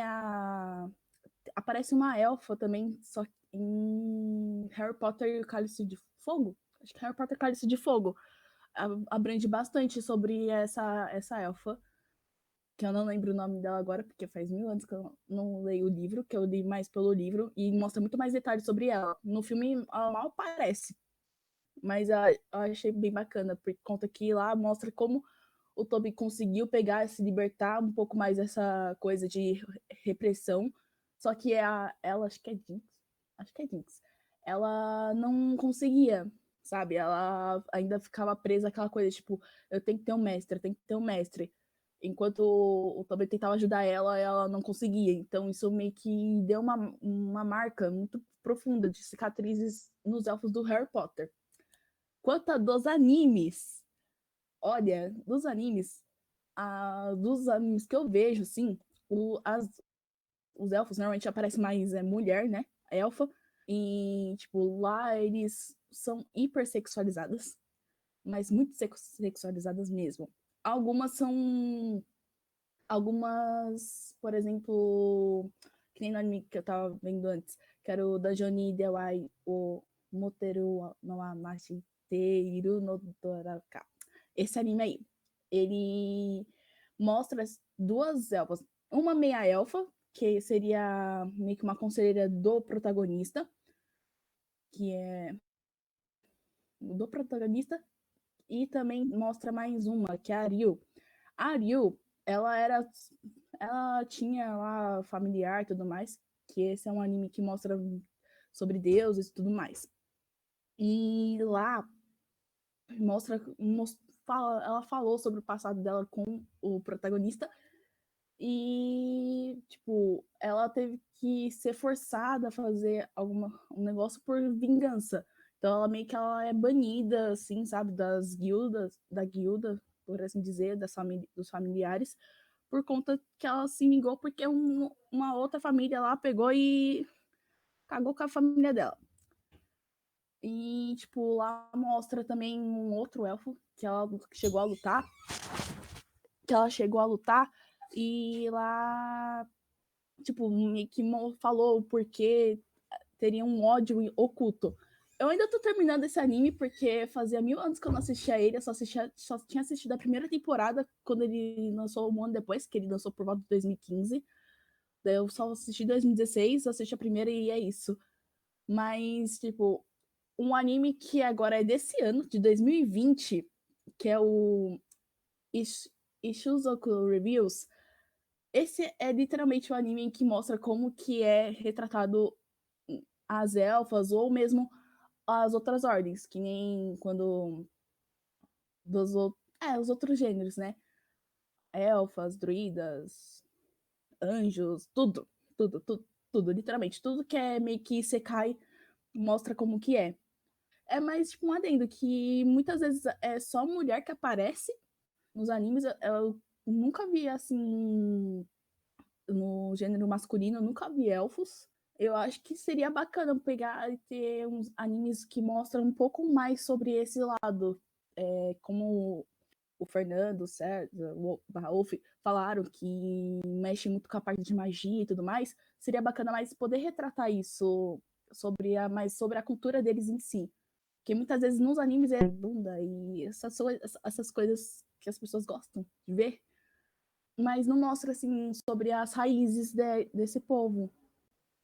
aparece uma elfa também, só em em Harry Potter e o Cálice de Fogo. Acho que Harry Potter e o Cálice de Fogo abrange bastante sobre essa elfa, que eu não lembro o nome dela agora, porque faz 1000 anos que eu não leio o livro, que eu li mais pelo livro, e mostra muito mais detalhes sobre ela. No filme, ela mal aparece, mas eu achei bem bacana, por conta que lá mostra como o Toby conseguiu pegar, se libertar um pouco mais dessa coisa de repressão, só que ela, acho que é Jinx, ela não conseguia, sabe? Ela ainda ficava presa àquela coisa, tipo, eu tenho que ter um mestre, eu tenho que ter um mestre. Enquanto o Toby tentava ajudar ela não conseguia. Então isso meio que deu uma marca muito profunda de cicatrizes nos elfos do Harry Potter. Quanto a dos animes, olha, dos animes que eu vejo, assim, os elfos normalmente aparecem mais mulher, né? Elfa. E, tipo, lá eles são hipersexualizadas. Mas muito sexualizadas mesmo. Algumas são. Algumas, por exemplo, que nem no anime que eu tava vendo antes, que era o da Joni Dewai, o Moteru no Amashiteru no Doraka. Esse anime aí, ele mostra duas elfas. Uma meia elfa, que seria meio que uma conselheira do protagonista, que é do protagonista, e também mostra mais uma, que é a Ryu. A Ryu, ela tinha lá familiar e tudo mais, que esse é um anime que mostra sobre deuses e tudo mais. E lá ela falou sobre o passado dela com o protagonista e, tipo, ela teve que ser forçada a fazer um negócio por vingança. Então ela meio que ela é banida, assim, sabe, da guilda, por assim dizer, dos familiares, por conta que ela se vingou porque uma outra família lá pegou e cagou com a família dela. E, tipo, lá mostra também um outro elfo que ela chegou a lutar. E lá, tipo, meio que falou porque teria um ódio oculto. Eu ainda tô terminando esse anime porque fazia 1000 anos que eu não assistia ele, eu só tinha assistido a primeira temporada quando ele lançou um ano depois, que ele lançou por volta de 2015. Daí eu só assisti em 2016, assisti a primeira e é isso. Mas, tipo, um anime que agora é desse ano, de 2020, que é o Ishuzoku Reviews. Esse é literalmente o anime que mostra como que é retratado as elfas ou mesmo as outras ordens, que nem quando os outros gêneros, né? Elfas, druidas, anjos, tudo, literalmente, tudo que é meio que Isekai mostra como que é. É mais tipo um adendo que muitas vezes é só mulher que aparece nos animes. Eu nunca vi assim no gênero masculino, eu nunca vi elfos. Eu acho que seria bacana pegar e ter uns animes que mostram um pouco mais sobre esse lado. Como o Fernando, o César, o Wolf falaram que mexe muito com a parte de magia e tudo mais, seria bacana mais poder retratar isso mais sobre a cultura deles em si. Porque muitas vezes nos animes é bunda e essas coisas que as pessoas gostam de ver, mas não mostra assim sobre as raízes desse povo.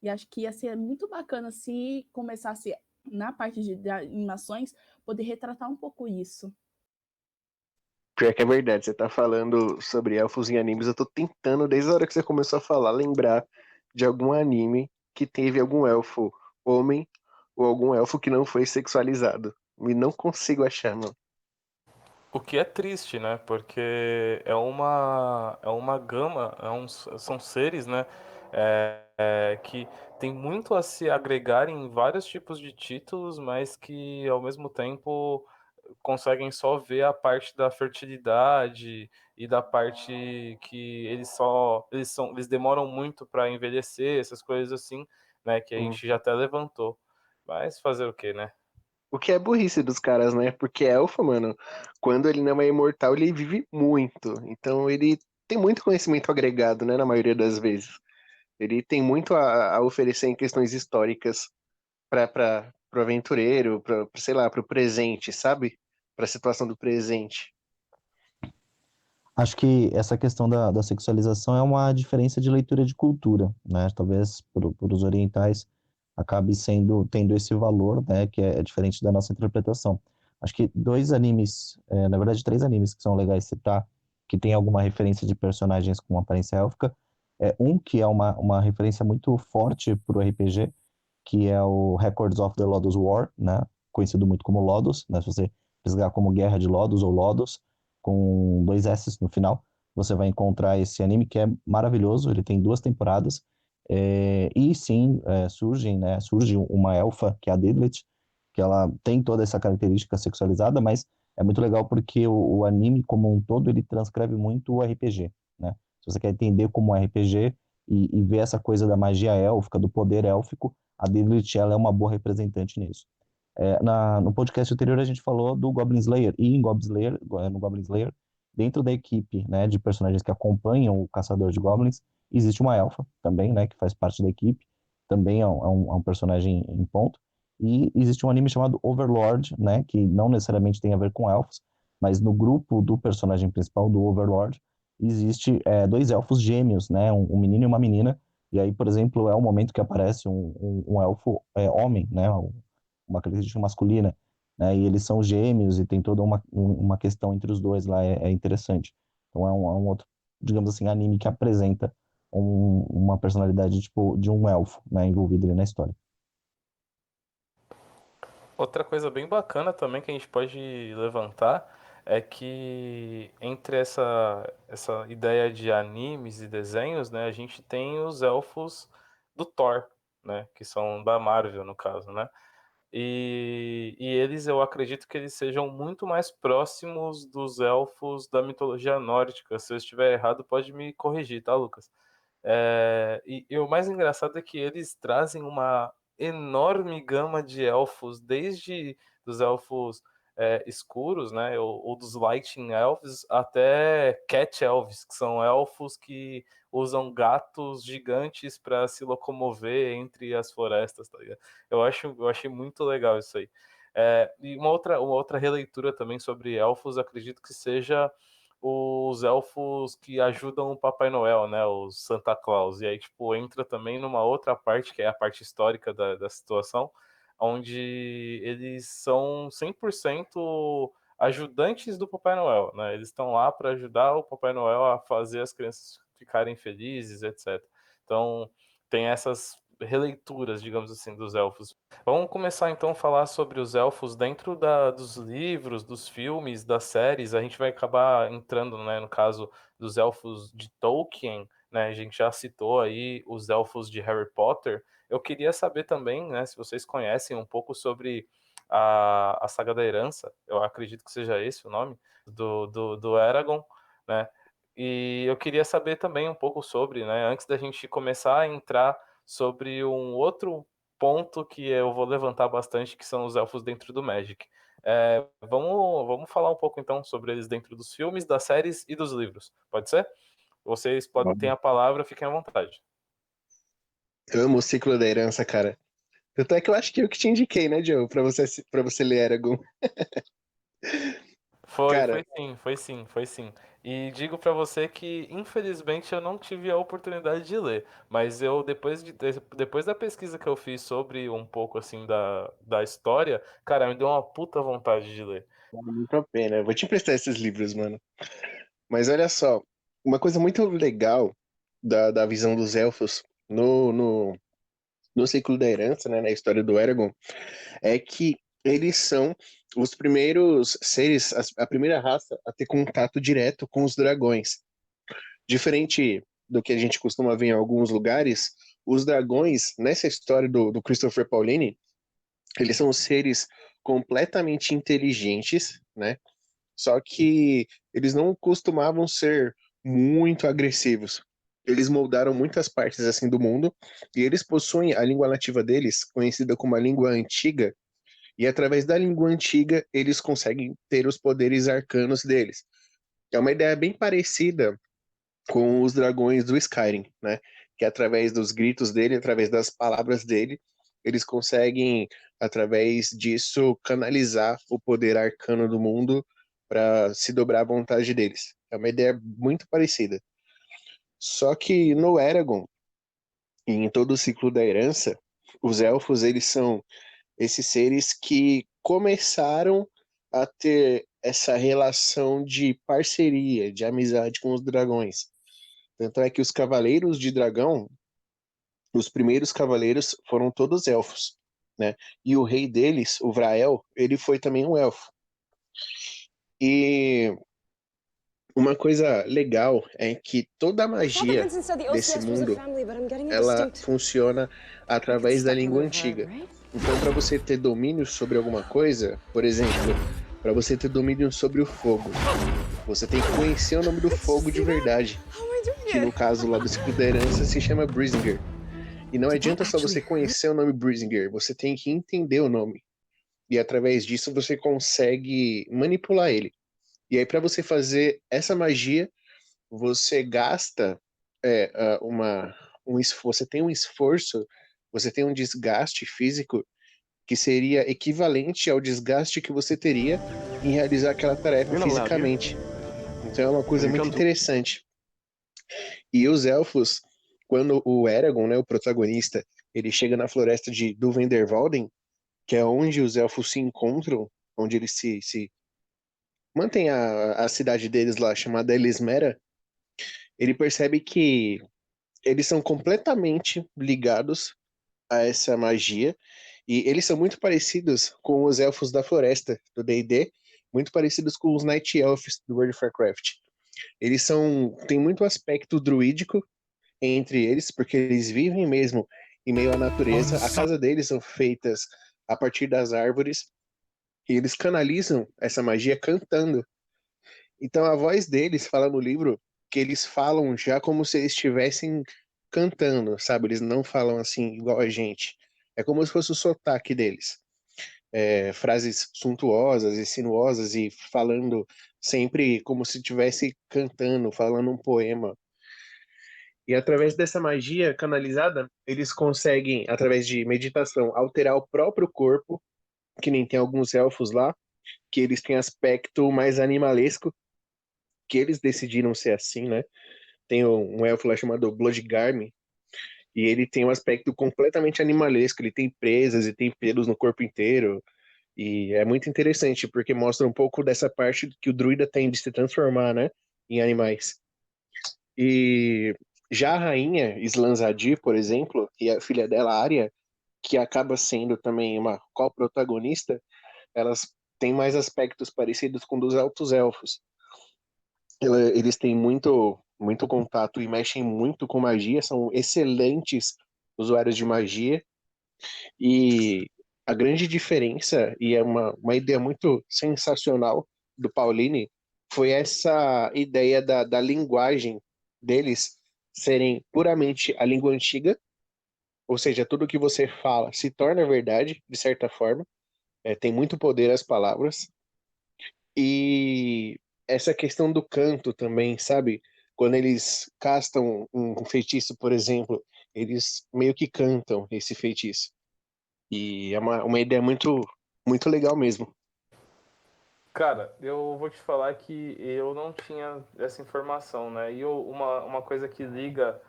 E acho que ia ser muito bacana se começasse na parte de animações poder retratar um pouco isso. Pior que é verdade, você tá falando sobre elfos em animes, eu tô tentando, desde a hora que você começou a falar, lembrar de algum anime que teve algum elfo homem ou algum elfo que não foi sexualizado. E não consigo achar, mano. O que é triste, né? Porque é uma gama, são seres, né? Que tem muito a se agregar em vários tipos de títulos, mas que ao mesmo tempo conseguem só ver a parte da fertilidade e da parte que eles demoram muito para envelhecer, essas coisas assim, né? Que a gente já até levantou. Mas fazer o quê, né? O que é burrice dos caras, né? Porque elfo, mano, quando ele não é imortal, ele vive muito. Então ele tem muito conhecimento agregado, né? Na maioria das vezes. Ele tem muito a oferecer em questões históricas para pro aventureiro, sei lá, pro presente, sabe? Pra situação do presente. Acho que essa questão da sexualização é uma diferença de leitura de cultura, né? Talvez para os orientais acabe tendo esse valor, né? Que é diferente da nossa interpretação. Acho que dois animes, na verdade três animes que são legais citar, que tem alguma referência de personagens com aparência élfica. Um que é uma referência muito forte para o RPG, que é o Records of the Lodoss War, né? Conhecido muito como Lodoss, né? Se você pesquisar como Guerra de Lodoss ou Lodoss, com dois S no final, você vai encontrar esse anime que é maravilhoso, ele tem 2 temporadas, e sim, surge uma elfa, que é a Diglett, que ela tem toda essa característica sexualizada, mas é muito legal porque o anime como um todo, ele transcreve muito o RPG, né? Se você quer entender como é RPG e ver essa coisa da magia élfica, do poder élfico, a Diglett, ela é uma boa representante nisso. No podcast anterior a gente falou do Goblin Slayer, e no Goblin Slayer, dentro da equipe, né, de personagens que acompanham o Caçador de Goblins, existe uma elfa também, né, que faz parte da equipe, também é um personagem em ponto, e existe um anime chamado Overlord, né, que não necessariamente tem a ver com elfos, mas no grupo do personagem principal, do Overlord, existe 2 elfos gêmeos, né, um menino e uma menina, e aí, por exemplo, é o momento que aparece um elfo homem, né, uma característica masculina, né? E eles são gêmeos e tem toda uma questão entre os dois lá, é interessante. Então é um outro, digamos assim, anime que apresenta uma personalidade tipo de um elfo, né, envolvido ali na história. Outra coisa bem bacana também que a gente pode levantar é que entre essa ideia de animes e desenhos, né, a gente tem os elfos do Thor, né, que são da Marvel no caso, né? E eles, eu acredito que eles sejam muito mais próximos dos elfos da mitologia nórdica. Se eu estiver errado, pode me corrigir, tá, Lucas? E o mais engraçado é que eles trazem uma enorme gama de elfos, desde os elfos escuros, né, ou dos Lightning Elves, até Cat Elves, que são elfos que usam gatos gigantes para se locomover entre as florestas, tá ligado? Eu achei muito legal isso aí. E uma outra releitura também sobre elfos, acredito que seja os elfos que ajudam o Papai Noel, né, os Santa Claus. E aí, tipo, entra também numa outra parte, que é a parte histórica da situação, onde eles são 100% ajudantes do Papai Noel, né? Eles estão lá para ajudar o Papai Noel a fazer as crianças ficarem felizes, etc. Então, tem essas releituras, digamos assim, dos elfos. Vamos começar então a falar sobre os elfos dentro dos livros, dos filmes, das séries. A gente vai acabar entrando, né, no caso dos elfos de Tolkien, né? A gente já citou aí os elfos de Harry Potter. Eu queria saber também, né, se vocês conhecem um pouco sobre a Saga da Herança. Eu acredito que seja esse o nome do Eragon, né? E eu queria saber também um pouco sobre, né, antes da gente começar a entrar sobre um outro ponto que eu vou levantar bastante, que são os elfos dentro do Magic. Vamos falar um pouco então sobre eles dentro dos filmes, das séries e dos livros. Pode ser? Vocês podem ter a palavra, fiquem à vontade. Eu amo o ciclo da herança, cara. Tanto é que eu acho que eu que te indiquei, né, Joe, pra você ler Eragon. Cara, Foi sim, foi sim. E digo pra você que, infelizmente, eu não tive a oportunidade de ler, mas eu, depois da pesquisa que eu fiz sobre um pouco, assim, da história, cara, me deu uma puta vontade de ler. vale muito a pena. Eu vou te emprestar esses livros, mano. Mas olha só, uma coisa muito legal da visão dos elfos no ciclo da herança, né, na história do Eragon, é que eles são os primeiros seres, a primeira raça a ter contato direto com os dragões. Diferente do que a gente costuma ver em alguns lugares, os dragões, nessa história do Christopher Paolini, eles são seres completamente inteligentes, né? Só que eles não costumavam ser muito agressivos. Eles moldaram muitas partes assim do mundo e eles possuem a língua nativa deles, conhecida como a língua antiga, e através da língua antiga eles conseguem ter os poderes arcanos deles. É uma ideia bem parecida com os dragões do Skyrim, né? Que através dos gritos dele, através das palavras dele, eles conseguem, através disso, canalizar o poder arcano do mundo para se dobrar à vontade deles. É uma ideia muito parecida. Só que no Eragon, e em todo o ciclo da herança, os elfos, eles são esses seres que começaram a ter essa relação de parceria, de amizade com os dragões. Tanto é que os cavaleiros de dragão, os primeiros cavaleiros foram todos elfos, né? E o rei deles, o Vrael, ele foi também um elfo. E uma coisa legal é que toda a magia desse mundo, ela funciona através da língua antiga. Então, para você ter domínio sobre alguma coisa, por exemplo, para você ter domínio sobre o fogo, você tem que conhecer o nome do fogo de verdade, que no caso lá do ciclo da herança se chama Brisingar. E não adianta só você conhecer o nome Brisingar, você tem que entender o nome. E através disso você consegue manipular ele. E aí, para você fazer essa magia, você gasta você tem um esforço, você tem um desgaste físico que seria equivalente ao desgaste que você teria em realizar aquela tarefa fisicamente. Então é uma coisa muito interessante. E os elfos, quando o Eragon, né, o protagonista, ele chega na floresta de Duvenderwalden, que é onde os elfos se encontram, onde eles se mantêm a cidade deles lá, chamada Elismera, ele percebe que eles são completamente ligados a essa magia, e eles são muito parecidos com os elfos da floresta do D&D, muito parecidos com os Night Elves do World of Warcraft. Eles têm muito aspecto druídico entre eles, porque eles vivem mesmo em meio à natureza. A casa deles são feitas a partir das árvores, e eles canalizam essa magia cantando. Então a voz deles fala no livro que eles falam já como se eles estivessem cantando, sabe? Eles não falam assim igual a gente. É como se fosse o sotaque deles. Frases suntuosas e sinuosas e falando sempre como se estivesse cantando, falando um poema. E através dessa magia canalizada, eles conseguem, através de meditação, alterar o próprio corpo, que nem tem alguns elfos lá, que eles têm aspecto mais animalesco, que eles decidiram ser assim, né? Tem um elfo lá chamado Bloodgarm, e ele tem um aspecto completamente animalesco, ele tem presas e tem pelos no corpo inteiro, e é muito interessante, porque mostra um pouco dessa parte que o druida tem de se transformar, né, em animais. E já a rainha Slanzadi, por exemplo, e a filha dela, Arya, que acaba sendo também uma co-protagonista, elas têm mais aspectos parecidos com dos altos elfos. Eles têm muito contato e mexem muito com magia, são excelentes usuários de magia, e a grande diferença, e é uma ideia muito sensacional do Pauline, foi essa ideia da linguagem deles serem puramente a língua antiga, ou seja, tudo que você fala se torna verdade, de certa forma, tem muito poder as palavras, e essa questão do canto também, sabe? Quando eles castam um feitiço, por exemplo, eles meio que cantam esse feitiço. E é uma ideia muito legal mesmo. Cara, eu vou te falar que eu não tinha essa informação, né? E uma coisa que liga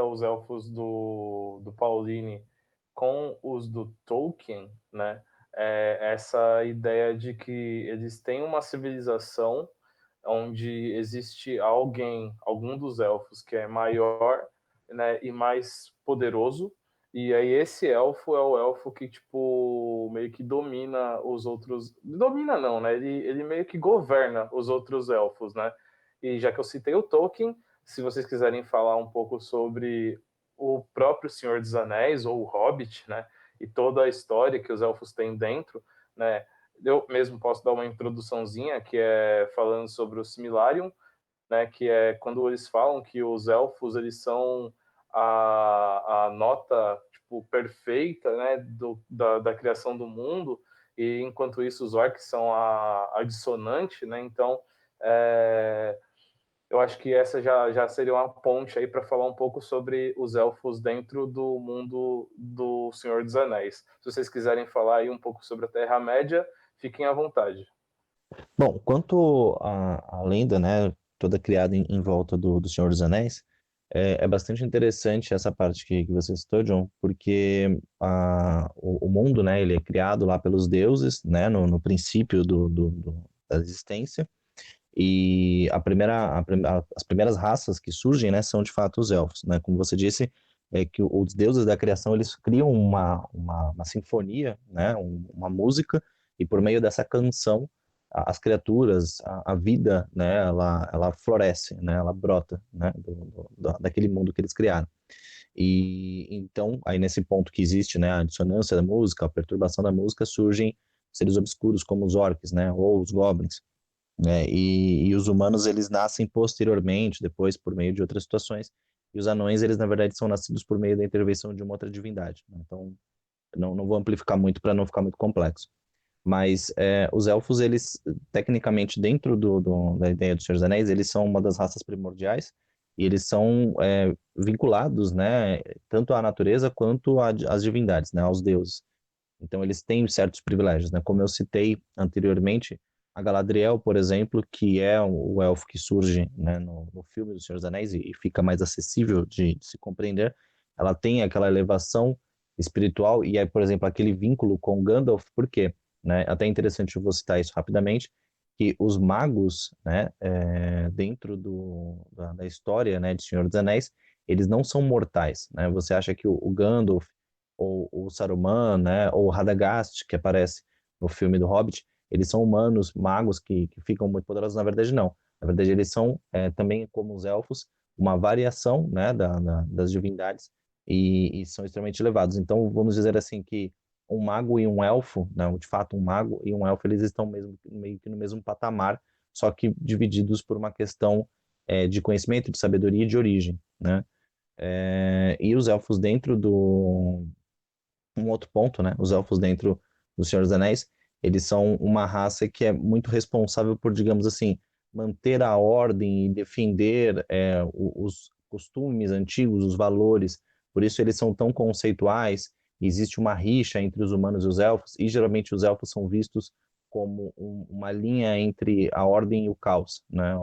os elfos do Pauline com os do Tolkien, né? É essa ideia de que eles têm uma civilização onde existe algum dos elfos que é maior, né, e mais poderoso, e aí esse elfo é o elfo que, tipo, meio que domina os outros... Domina não, né? Ele meio que governa os outros elfos, né? E já que eu citei o Tolkien, se vocês quiserem falar um pouco sobre o próprio Senhor dos Anéis, ou o Hobbit, né? E toda a história que os elfos têm dentro, né? Eu mesmo posso dar uma introduçãozinha, que é falando sobre o Similarium, né, que é quando eles falam que os elfos eles são a nota tipo, perfeita, né, da criação do mundo, e enquanto isso os orcs são a dissonante, né, então eu acho que essa já seria uma ponte aí para falar um pouco sobre os elfos dentro do mundo do Senhor dos Anéis. Se vocês quiserem falar aí um pouco sobre a Terra-média, fiquem à vontade. Bom, quanto à lenda, né, toda criada em volta do Senhor dos Anéis, é bastante interessante essa parte que você citou, John, porque o mundo, né, ele é criado lá pelos deuses, né, no princípio da existência, e as primeiras raças que surgem, né, são de fato os elfos, né, como você disse, é que os deuses da criação, eles criam uma sinfonia, né, uma música, e por meio dessa canção, as criaturas, a vida, né, ela floresce, né, ela brota, né, daquele mundo que eles criaram. E então, aí nesse ponto que existe, né, a dissonância da música, a perturbação da música, surgem seres obscuros como os orcs, né, ou os goblins, né, e os humanos, eles nascem posteriormente, depois por meio de outras situações, e os anões, eles na verdade são nascidos por meio da intervenção de uma outra divindade, né? Então, não vou amplificar muito para não ficar muito complexo. Mas os elfos, eles, tecnicamente, dentro da ideia dos Senhor dos Anéis, eles são uma das raças primordiais, e eles são vinculados, né, tanto à natureza quanto às divindades, né, aos deuses. Então, eles têm certos privilégios, né? Como eu citei anteriormente, a Galadriel, por exemplo, que é o elfo que surge, né, no filme do Senhor dos Anéis e fica mais acessível de se compreender, ela tem aquela elevação espiritual e aí, por exemplo, aquele vínculo com Gandalf, por quê? Né? Até interessante eu vou citar isso rapidamente, que os magos, né, dentro da história, né, de Senhor dos Anéis, eles não são mortais, né? Você acha que o Gandalf ou o Saruman, né, ou o Radagast, que aparece no filme do Hobbit, eles são humanos, magos que ficam muito poderosos. Na verdade, não. Na verdade, eles são também, como os elfos, uma variação, né, das divindades e são extremamente elevados. Então, vamos dizer assim que um mago e um elfo, né, de fato, um mago e um elfo, eles estão meio que no mesmo patamar, só que divididos por uma questão de conhecimento, de sabedoria e de origem, né? E os elfos dentro um outro ponto, né? Os elfos dentro do Senhor dos Anéis, eles são uma raça que é muito responsável por, digamos assim, manter a ordem e defender os costumes antigos, os valores. Por isso eles são tão conceituais. Existe uma rixa entre os humanos e os elfos, e geralmente os elfos são vistos como uma linha entre a ordem e o caos, né?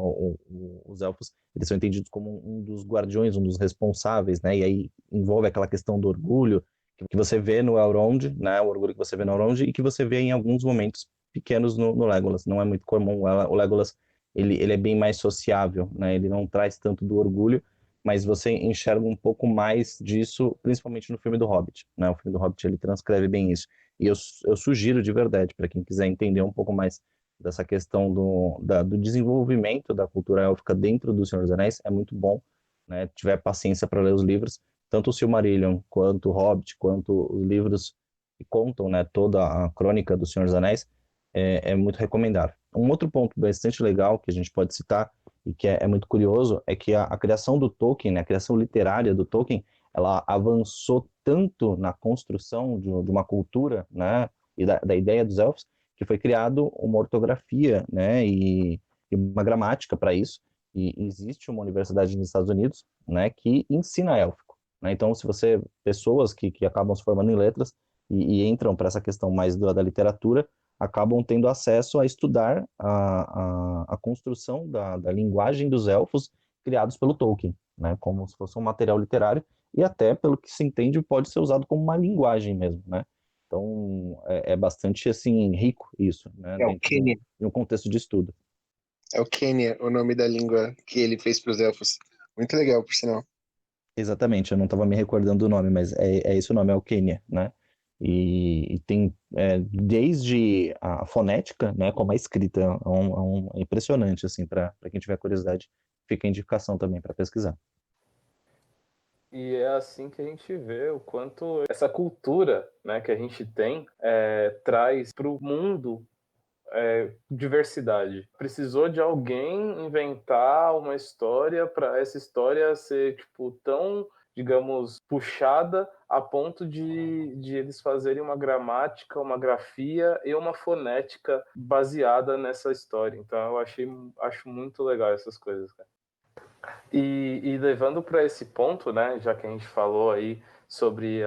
Os elfos, eles são entendidos como um dos guardiões, um dos responsáveis, né? E aí envolve aquela questão do orgulho, que você vê no Elrond, né, o orgulho que você vê no Elrond e que você vê em alguns momentos pequenos no Legolas. Não é muito comum. O Legolas, ele é bem mais sociável, né? Ele não traz tanto do orgulho, mas você enxerga um pouco mais disso, principalmente no filme do Hobbit, né? O filme do Hobbit, ele transcreve bem isso. E eu sugiro de verdade, para quem quiser entender um pouco mais dessa questão do desenvolvimento da cultura élfica dentro do Senhor dos Anéis, é muito bom, né? Tiver paciência para ler os livros, tanto o Silmarillion, quanto o Hobbit, quanto os livros que contam, né, toda a crônica do Senhor dos Anéis, é muito recomendável. Um outro ponto bastante legal que a gente pode citar, e que é muito curioso, é que a criação do Tolkien, né, a criação literária do Tolkien, ela avançou tanto na construção de uma cultura, né, e da ideia dos elfos, que foi criado uma ortografia, né, e uma gramática para isso, e existe uma universidade nos Estados Unidos, né, que ensina élfico, né? Então, se você, pessoas que acabam se formando em letras e entram para essa questão mais da literatura, acabam tendo acesso a estudar a construção da linguagem dos elfos criados pelo Tolkien, né? Como se fosse um material literário e até, pelo que se entende, pode ser usado como uma linguagem mesmo, né? Então, é bastante, assim, rico isso, né? É o Dentro Quenya. de um contexto de estudo. É o Quenya, o nome da língua que ele fez para os elfos. Muito legal, por sinal. Exatamente, eu não estava me recordando do nome, mas é esse o nome, é o Quenya, né? E tem desde a fonética, né, como a escrita, é impressionante, assim, para quem tiver curiosidade, fica a indicação também para pesquisar. E é assim que a gente vê o quanto essa cultura, né, que a gente tem traz para o mundo diversidade. Precisou de alguém inventar uma história para essa história ser tipo tão, digamos, puxada a ponto de eles fazerem uma gramática, uma grafia e uma fonética baseada nessa história. Então eu acho muito legal essas coisas, cara. E levando para esse ponto, né, já que a gente falou aí sobre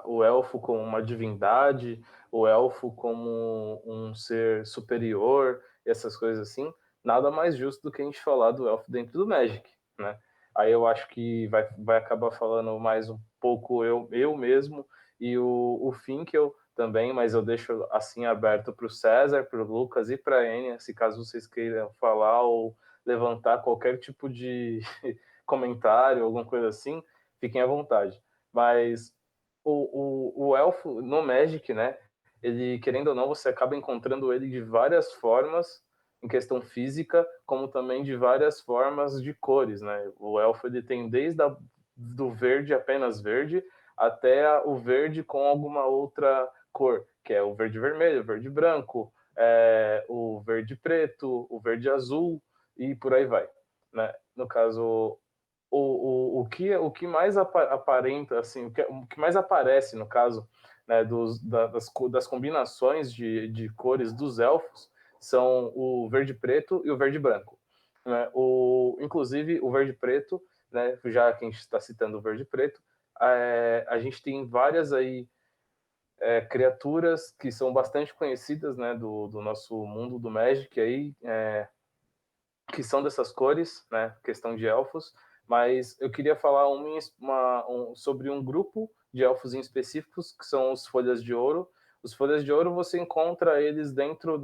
o elfo como uma divindade, o elfo como um ser superior, essas coisas assim, nada mais justo do que a gente falar do elfo dentro do Magic, né? Aí eu acho que vai acabar falando mais um pouco eu mesmo e o Finkel também, mas eu deixo assim aberto para o César, para o Lucas e para a Enya, se caso vocês queiram falar ou levantar qualquer tipo de comentário, alguma coisa assim, fiquem à vontade. Mas o elfo no Magic, né? Ele, querendo ou não, você acaba encontrando ele de várias formas, em questão física, como também de várias formas de cores, né? O elfo ele tem desde do verde, apenas verde, até o verde com alguma outra cor, que é o verde vermelho, o verde branco, o verde preto, o verde azul e por aí vai, né? No caso, o que mais aparenta, assim, o que mais aparece, no caso, né, das combinações de cores dos elfos são o verde preto e o verde branco. Né? Inclusive, o verde preto, né, já que a gente está citando o verde preto, a gente tem várias aí criaturas que são bastante conhecidas, né, do nosso mundo do Magic aí, que são dessas cores, né, questão de elfos, mas eu queria falar sobre um grupo de elfos em específicos, que são os Folhas de Ouro. Os Folhas de Ouro você encontra eles dentro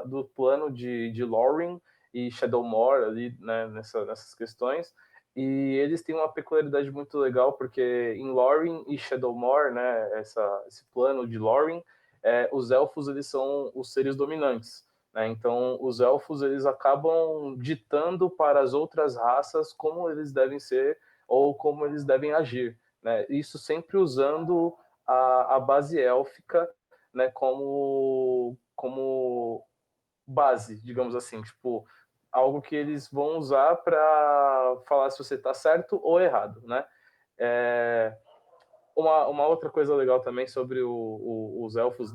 do plano de Lorien e Shadowmoor, ali, né, nessas questões, e eles têm uma peculiaridade muito legal, porque em Lorien e Shadowmoor, né, esse plano de Lorien, os elfos eles são os seres dominantes, né? Então, os elfos eles acabam ditando para as outras raças como eles devem ser ou como eles devem agir, né? Isso sempre usando a base élfica, né, como base, digamos assim, tipo algo que eles vão usar para falar se você está certo ou errado, né? É, uma outra coisa legal também sobre os elfos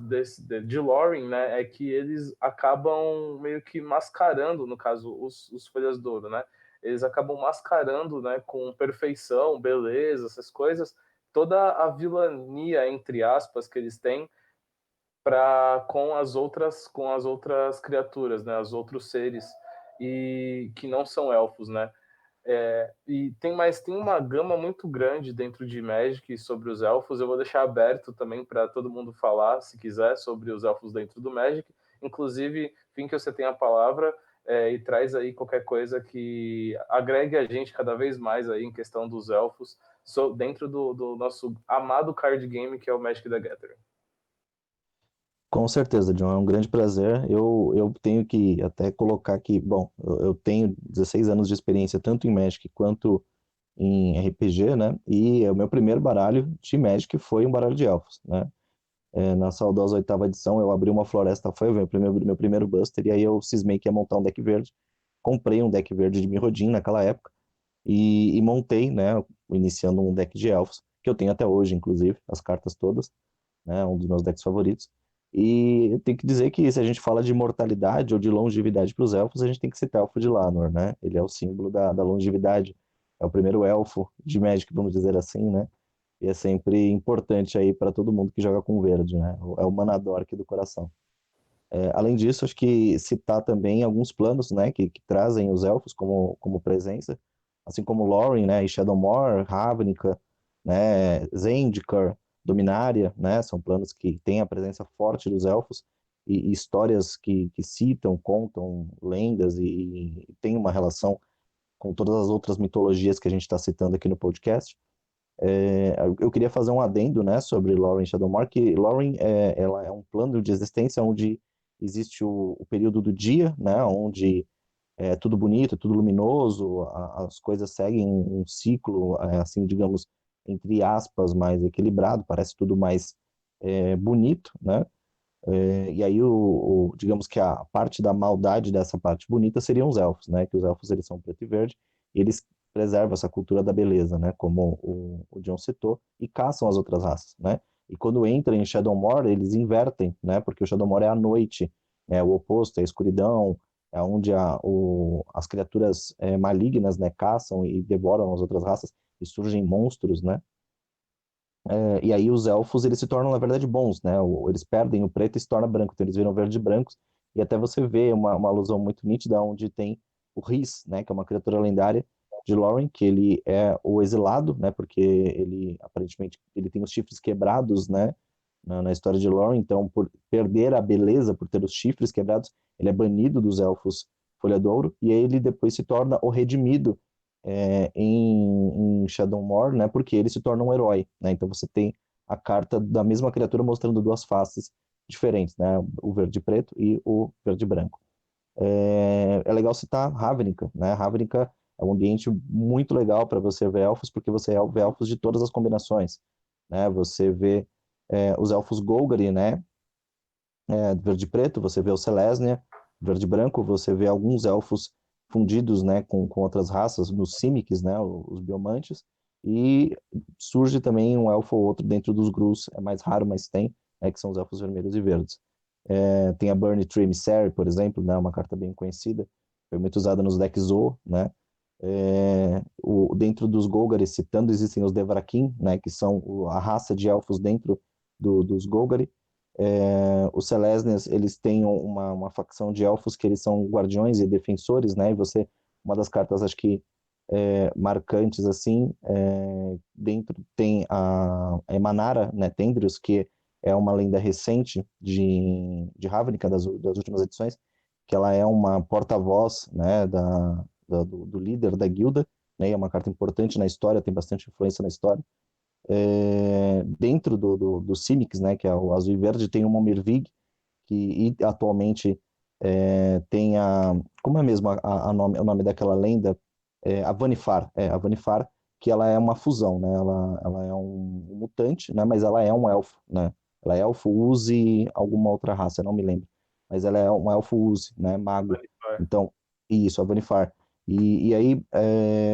de Lórien, né, é que eles acabam meio que mascarando, no caso, os Folhas de Ouro, né? Eles acabam mascarando, né, com perfeição, beleza, essas coisas, toda a vilania, entre aspas, que eles têm com as outras criaturas, né, os outros seres e que não são elfos, né? E tem uma gama muito grande dentro de Magic sobre os elfos. Eu vou deixar aberto também para todo mundo falar, se quiser, sobre os elfos dentro do Magic. Inclusive, Fim, que você tem a palavra e traz aí qualquer coisa que agregue a gente cada vez mais aí em questão dos elfos dentro do nosso amado card game que é o Magic the Gathering. Com certeza, John, é um grande prazer. Eu tenho que até colocar que, bom, eu tenho 16 anos de experiência tanto em Magic quanto em RPG, né? E o meu primeiro baralho de Magic foi um baralho de elfos, né? Na saudosa oitava edição, eu abri uma floresta, foi meu primeiro Buster, e aí eu cismei que ia montar um deck verde. Comprei um deck verde de Mirrodin naquela época, e montei, né, iniciando um deck de elfos, que eu tenho até hoje, inclusive, as cartas todas, né, um dos meus decks favoritos. E eu tenho que dizer que se a gente fala de imortalidade ou de longevidade para os elfos, a gente tem que citar o Elfo de Lanor, né? Ele é o símbolo da longevidade, é o primeiro elfo de Magic, vamos dizer assim, né? E é sempre importante aí para todo mundo que joga com verde, né? É o Manador aqui do coração. Além disso, acho que citar também alguns planos, né, que trazem os elfos como presença, assim como Lorien, né, e Shadowmoor, Ravnica, né, Zendikar, Dominária, né, são planos que têm a presença forte dos elfos e histórias que citam, contam lendas e tem uma relação com todas as outras mitologias que a gente está citando aqui no podcast. Eu queria fazer um adendo, né, sobre Lorien Shadowmoor, que Lorien ela é um plano de existência onde existe o período do dia, né, onde é tudo bonito, tudo luminoso, as coisas seguem um ciclo, assim, digamos, entre aspas, mais equilibrado, parece tudo mais bonito, né? E aí, digamos que a parte da maldade dessa parte bonita seriam os elfos, né? Que os elfos, eles são preto e verde, e eles preservam essa cultura da beleza, né? Como o John citou, e caçam as outras raças, né? E quando entram em Shadowmoor, eles invertem, né? Porque o Shadowmoor é a noite, é o oposto, é a escuridão, é onde as criaturas malignas, né, caçam e devoram as outras raças, e surgem monstros, né? E aí os elfos, eles se tornam, na verdade, bons, né? Eles perdem o preto e se torna branco, então eles viram verde e brancos, e até você vê uma alusão muito nítida onde tem o Rhys, né, que é uma criatura lendária de Lórien, que ele é o exilado, né, porque ele, aparentemente, ele tem os chifres quebrados, né, na história de Lórien, então, por perder a beleza, por ter os chifres quebrados, ele é banido dos elfos Folha do Ouro, e aí ele depois se torna o redimido em Shadowmoor, né, porque ele se torna um herói, né, então você tem a carta da mesma criatura mostrando duas faces diferentes, né, o verde e preto e o verde e branco. É legal citar Ravnica, né, Ravnica é um ambiente muito legal para você ver elfos, porque você vê elfos de todas as combinações, né, você vê os elfos Golgari, né, verde e preto, você vê o Selesnya, verde e branco, você vê alguns elfos fundidos, né, com outras raças, nos Simics, né, os Biomantes, e surge também um elfo ou outro dentro dos Grus, é mais raro, mas tem, que são os elfos vermelhos e verdes. Tem a Burning Tree Emissary, por exemplo, né, uma carta bem conhecida, foi muito usada nos decks Zo, né, dentro dos Golgari, citando, existem os Devrakin, né, que são a raça de elfos dentro dos Golgari. Os Selesnyas, eles têm uma facção de elfos que eles são guardiões e defensores, né? E uma das cartas, acho que marcantes, assim, dentro tem a Emanara, né? Tendrius, que é uma lenda recente de Ravnica, das últimas edições, que ela é uma porta-voz, né? Do líder da guilda, né? É uma carta importante na história, tem bastante influência na história. Dentro do Simics, né, que é o azul e verde, tem uma Mirvig, que atualmente tem como é mesmo o nome daquela lenda? A Vannifar, a Vannifar, que ela é uma fusão, né, ela é um mutante, né, mas ela é um elfo, né, ela é elfo, use alguma outra raça, eu não me lembro, mas ela é um elfo use, né, mago, então, isso, a Vannifar. E aí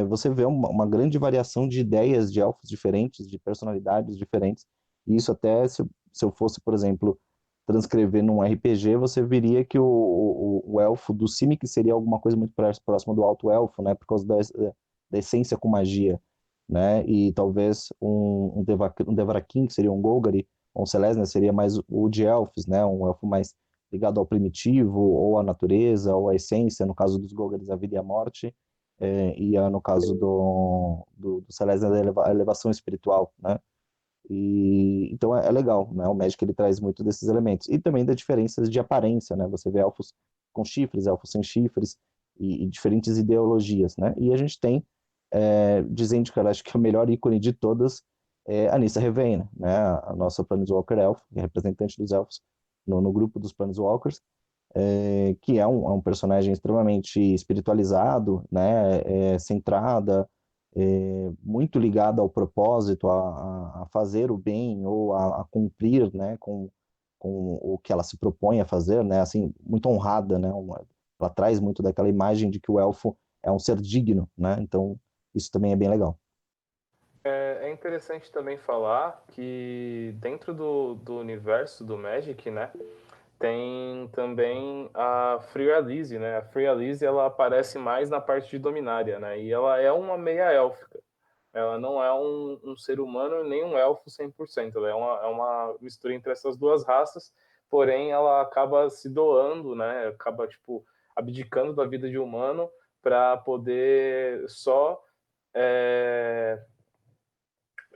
você vê uma grande variação de ideias de elfos diferentes, de personalidades diferentes. E isso até, se eu fosse, por exemplo, transcrever num RPG, você veria que o elfo do Simic seria alguma coisa muito próxima do alto elfo, né? Por causa da essência com magia, né? E talvez um Devrakin, que seria um Golgari, ou um Selesnya, seria mais o de elfos, né? Um elfo mais ligado ao primitivo, ou à natureza, ou à essência, no caso dos Golgaris, a vida e a morte, no caso do Selesnya, a elevação espiritual, né? Então é legal, né? O Magic ele traz muito desses elementos. E também das diferenças de aparência, né? Você vê elfos com chifres, elfos sem chifres, e diferentes ideologias, né? E a gente tem, dizendo que eu acho que é o melhor ícone de todas, a Nissa Revena, né? A nossa Planeswalker Elf, que é representante dos elfos no grupo dos Planeswalkers, que é um personagem extremamente espiritualizado, né, centrada, muito ligada ao propósito, a fazer o bem ou a cumprir, né, com o que ela se propõe a fazer, né, assim, muito honrada, né, ela traz muito daquela imagem de que o elfo é um ser digno, né, então isso também é bem legal. É interessante também falar que dentro do universo do Magic, né, tem também a Frialise, né? A Frialise, ela aparece mais na parte de Dominária, né? E ela é uma meia élfica. Ela não é um ser humano nem um elfo 100%. Ela é uma mistura entre essas duas raças, porém ela acaba se doando, né? Acaba, tipo, abdicando da vida de humano para poder só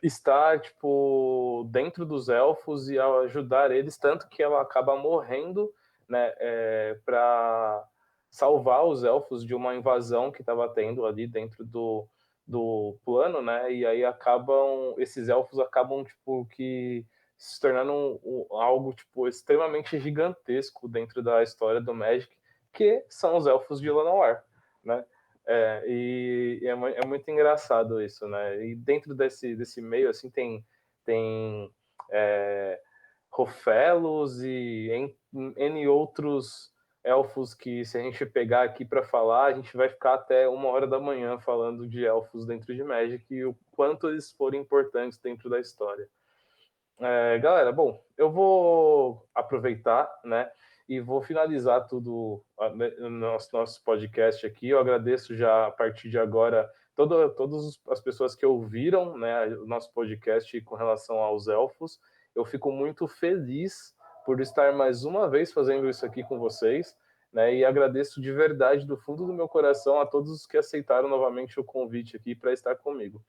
estar, tipo, dentro dos elfos e ajudar eles, tanto que ela acaba morrendo, né, para salvar os elfos de uma invasão que estava tendo ali dentro do plano, né, e aí esses elfos acabam, tipo, que se tornando algo, tipo, extremamente gigantesco dentro da história do Magic, que são os elfos de Llanowar, né. É muito engraçado isso, né? E dentro desse meio, assim, tem Rofelos e N outros elfos que, se a gente pegar aqui para falar, a gente vai ficar até 1 hora da manhã falando de elfos dentro de Magic e o quanto eles foram importantes dentro da história. Galera, bom, eu vou aproveitar, né? E vou finalizar tudo no nosso podcast aqui. Eu agradeço já a partir de agora todas as pessoas que ouviram, né, o nosso podcast com relação aos elfos. Eu fico muito feliz por estar mais uma vez fazendo isso aqui com vocês, né, e agradeço de verdade, do fundo do meu coração, a todos os que aceitaram novamente o convite aqui para estar comigo.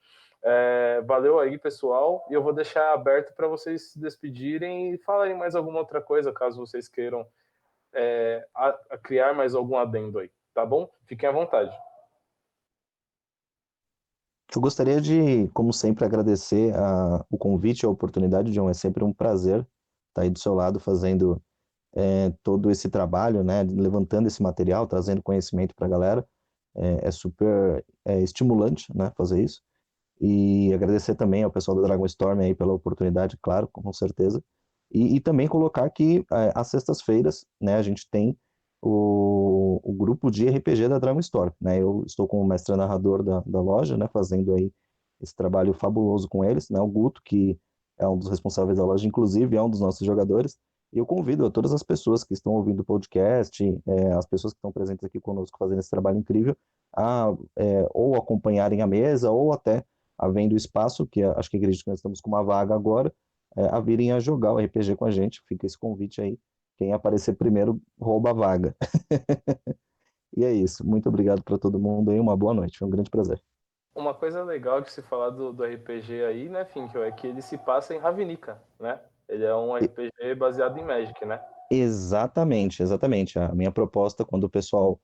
Valeu aí, pessoal, e eu vou deixar aberto para vocês se despedirem e falarem mais alguma outra coisa, caso vocês queiram a criar mais algum adendo aí, tá bom? Fiquem à vontade. Eu gostaria de, como sempre, agradecer o convite e a oportunidade, John. É sempre um prazer estar aí do seu lado fazendo todo esse trabalho, né, levantando esse material, trazendo conhecimento para a galera. É super estimulante, né, fazer isso. E agradecer também ao pessoal da Dragon Storm aí pela oportunidade, claro, com certeza. E também colocar que às sextas-feiras, né, a gente tem o grupo de RPG da Dragon Storm, né? Eu estou como mestre narrador da loja, né, fazendo aí esse trabalho fabuloso com eles, né? O Guto, que é um dos responsáveis da loja, inclusive é um dos nossos jogadores. E eu convido a todas as pessoas que estão ouvindo o podcast, as pessoas que estão presentes aqui conosco fazendo esse trabalho incrível, a ou acompanharem a mesa, ou até havendo espaço, que acho que acredito que nós estamos com uma vaga agora, a virem a jogar o RPG com a gente. Fica esse convite aí. Quem aparecer primeiro rouba a vaga. E é isso. Muito obrigado para todo mundo e uma boa noite. Foi um grande prazer. Uma coisa legal de se falar do RPG aí, né, Finkel, é que ele se passa em Ravnica, né? Ele é um RPG baseado em Magic, né? Exatamente, exatamente. A minha proposta, quando o pessoal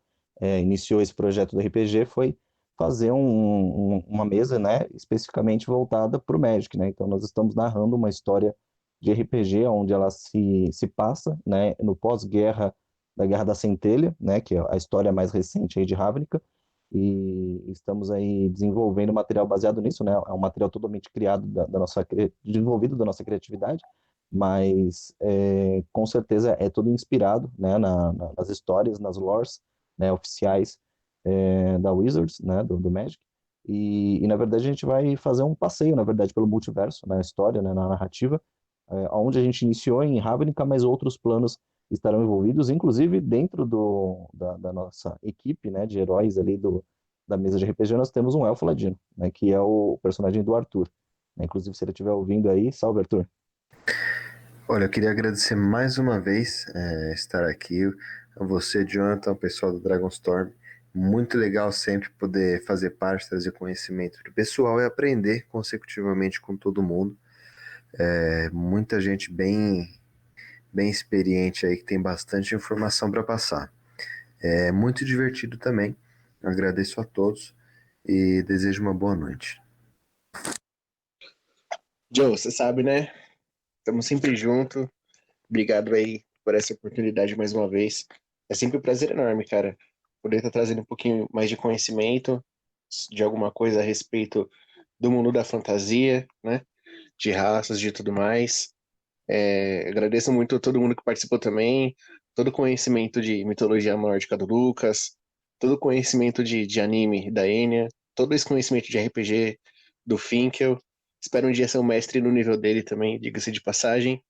iniciou esse projeto do RPG, foi fazer uma mesa, né, especificamente voltada para o Magic, né? Então, nós estamos narrando uma história de RPG, onde ela se passa, né, no pós-guerra da Guerra da Centelha, né, que é a história mais recente aí de Ravnica, e estamos aí desenvolvendo material baseado nisso, né? É um material totalmente criado desenvolvido da nossa criatividade, mas com certeza é todo inspirado, né, nas histórias, nas lores, né, oficiais da Wizards, né, do Magic, e na verdade a gente vai fazer um passeio, na verdade, pelo multiverso, na história, né, na narrativa, onde a gente iniciou em Ravnica, mas outros planos estarão envolvidos, inclusive dentro da nossa equipe, né, de heróis ali da mesa de RPG, nós temos um Elfo Ladino, né, que é o personagem do Arthur. Inclusive, se ele estiver ouvindo aí, salve, Arthur. Olha, eu queria agradecer mais uma vez estar aqui, a você, Jonathan, o pessoal do Dragonstorm. Muito legal sempre poder fazer parte, trazer conhecimento do pessoal e aprender consecutivamente com todo mundo. Muita gente bem experiente aí que tem bastante informação para passar. É muito divertido também. Agradeço a todos e desejo uma boa noite. Joe, você sabe, né? Estamos sempre juntos. Obrigado aí por essa oportunidade mais uma vez. É sempre um prazer enorme, cara, poder estar trazendo um pouquinho mais de conhecimento de alguma coisa a respeito do mundo da fantasia, né? De raças, de tudo mais. Agradeço muito a todo mundo que participou também, todo o conhecimento de mitologia nórdica do Lucas, todo o conhecimento de anime da Enya, todo esse conhecimento de RPG do Finkel. Espero um dia ser um mestre no nível dele também, diga-se de passagem.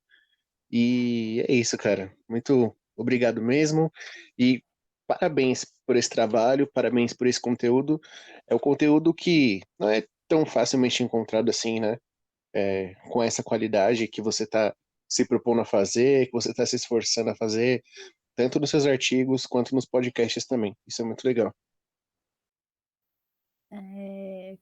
E é isso, cara. Muito obrigado mesmo. E parabéns por esse trabalho, parabéns por esse conteúdo. É um conteúdo que não é tão facilmente encontrado assim, né? Com essa qualidade que você está se propondo a fazer, que você está se esforçando a fazer, tanto nos seus artigos quanto nos podcasts também. Isso é muito legal. É,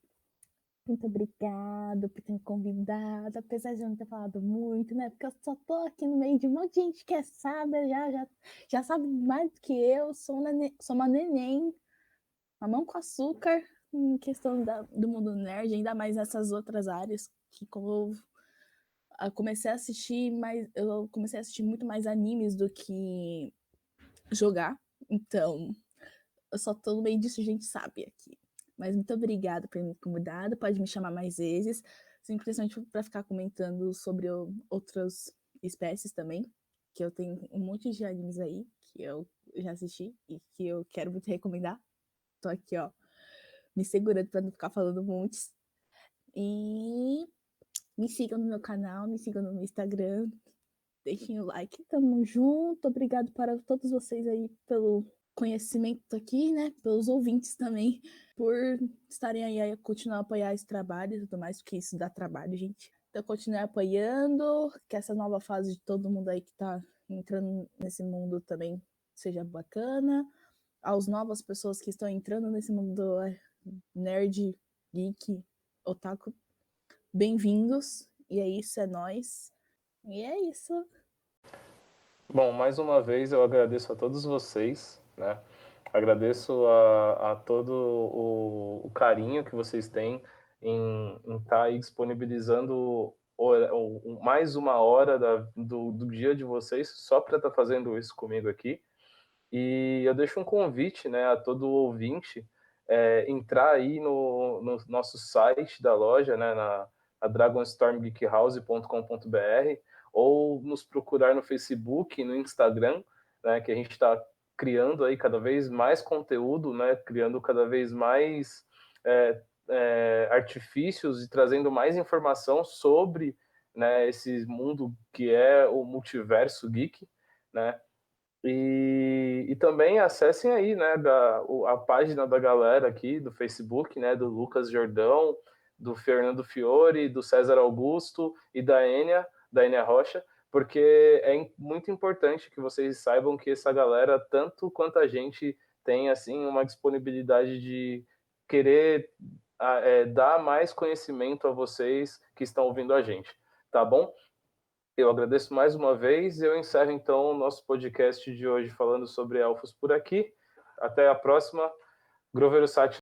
muito obrigado por ter me convidado, apesar de eu não ter falado muito, né? Porque eu só tô aqui no meio de um monte de gente que sabe, já sabe mais do que eu, sou uma neném, mamão com açúcar, em questão do mundo nerd, ainda mais nessas outras áreas, que como eu comecei a assistir muito mais animes do que jogar, então eu só tô no meio disso, a gente sabe aqui. Mas muito obrigada por me convidar, pode me chamar mais vezes, simplesmente para ficar comentando sobre outras espécies também, que eu tenho um monte de animes aí que eu já assisti e que eu quero muito recomendar. Tô aqui, ó, me segurando para não ficar falando muitos. E me sigam no meu canal, me sigam no meu Instagram, deixem o like. Tamo junto. Obrigado para todos vocês aí pelo conhecimento aqui, né? Pelos ouvintes também, por estarem aí a continuar a apoiar esse trabalho e tudo mais, porque isso dá trabalho, gente. Então, continuem apoiando, que essa nova fase de todo mundo aí que tá entrando nesse mundo também seja bacana. Aos novas pessoas que estão entrando nesse mundo nerd, geek, otaku, bem-vindos. E é isso, é nóis. E é isso. Bom, mais uma vez eu agradeço a todos vocês, né? Agradeço a todo o carinho que vocês têm em estar aí disponibilizando mais uma hora do dia de vocês só para estar fazendo isso comigo aqui. E eu deixo um convite, né, a todo ouvinte entrar aí no nosso site da loja, né, na dragonstormgeekhouse.com.br, ou nos procurar no Facebook, no Instagram, né, que a gente está criando aí cada vez mais conteúdo, né, criando cada vez mais artifícios e trazendo mais informação sobre, né, esse mundo que é o multiverso geek, né? E também acessem aí, né, a página da galera aqui do Facebook, né, do Lucas Jordão, do Fernando Fiore, do César Augusto e da Enia Rocha, porque é muito importante que vocês saibam que essa galera, tanto quanto a gente, tem assim uma disponibilidade de querer dar mais conhecimento a vocês que estão ouvindo a gente, tá bom? Eu agradeço mais uma vez e eu encerro então o nosso podcast de hoje falando sobre elfos por aqui. Até a próxima. Grover Sati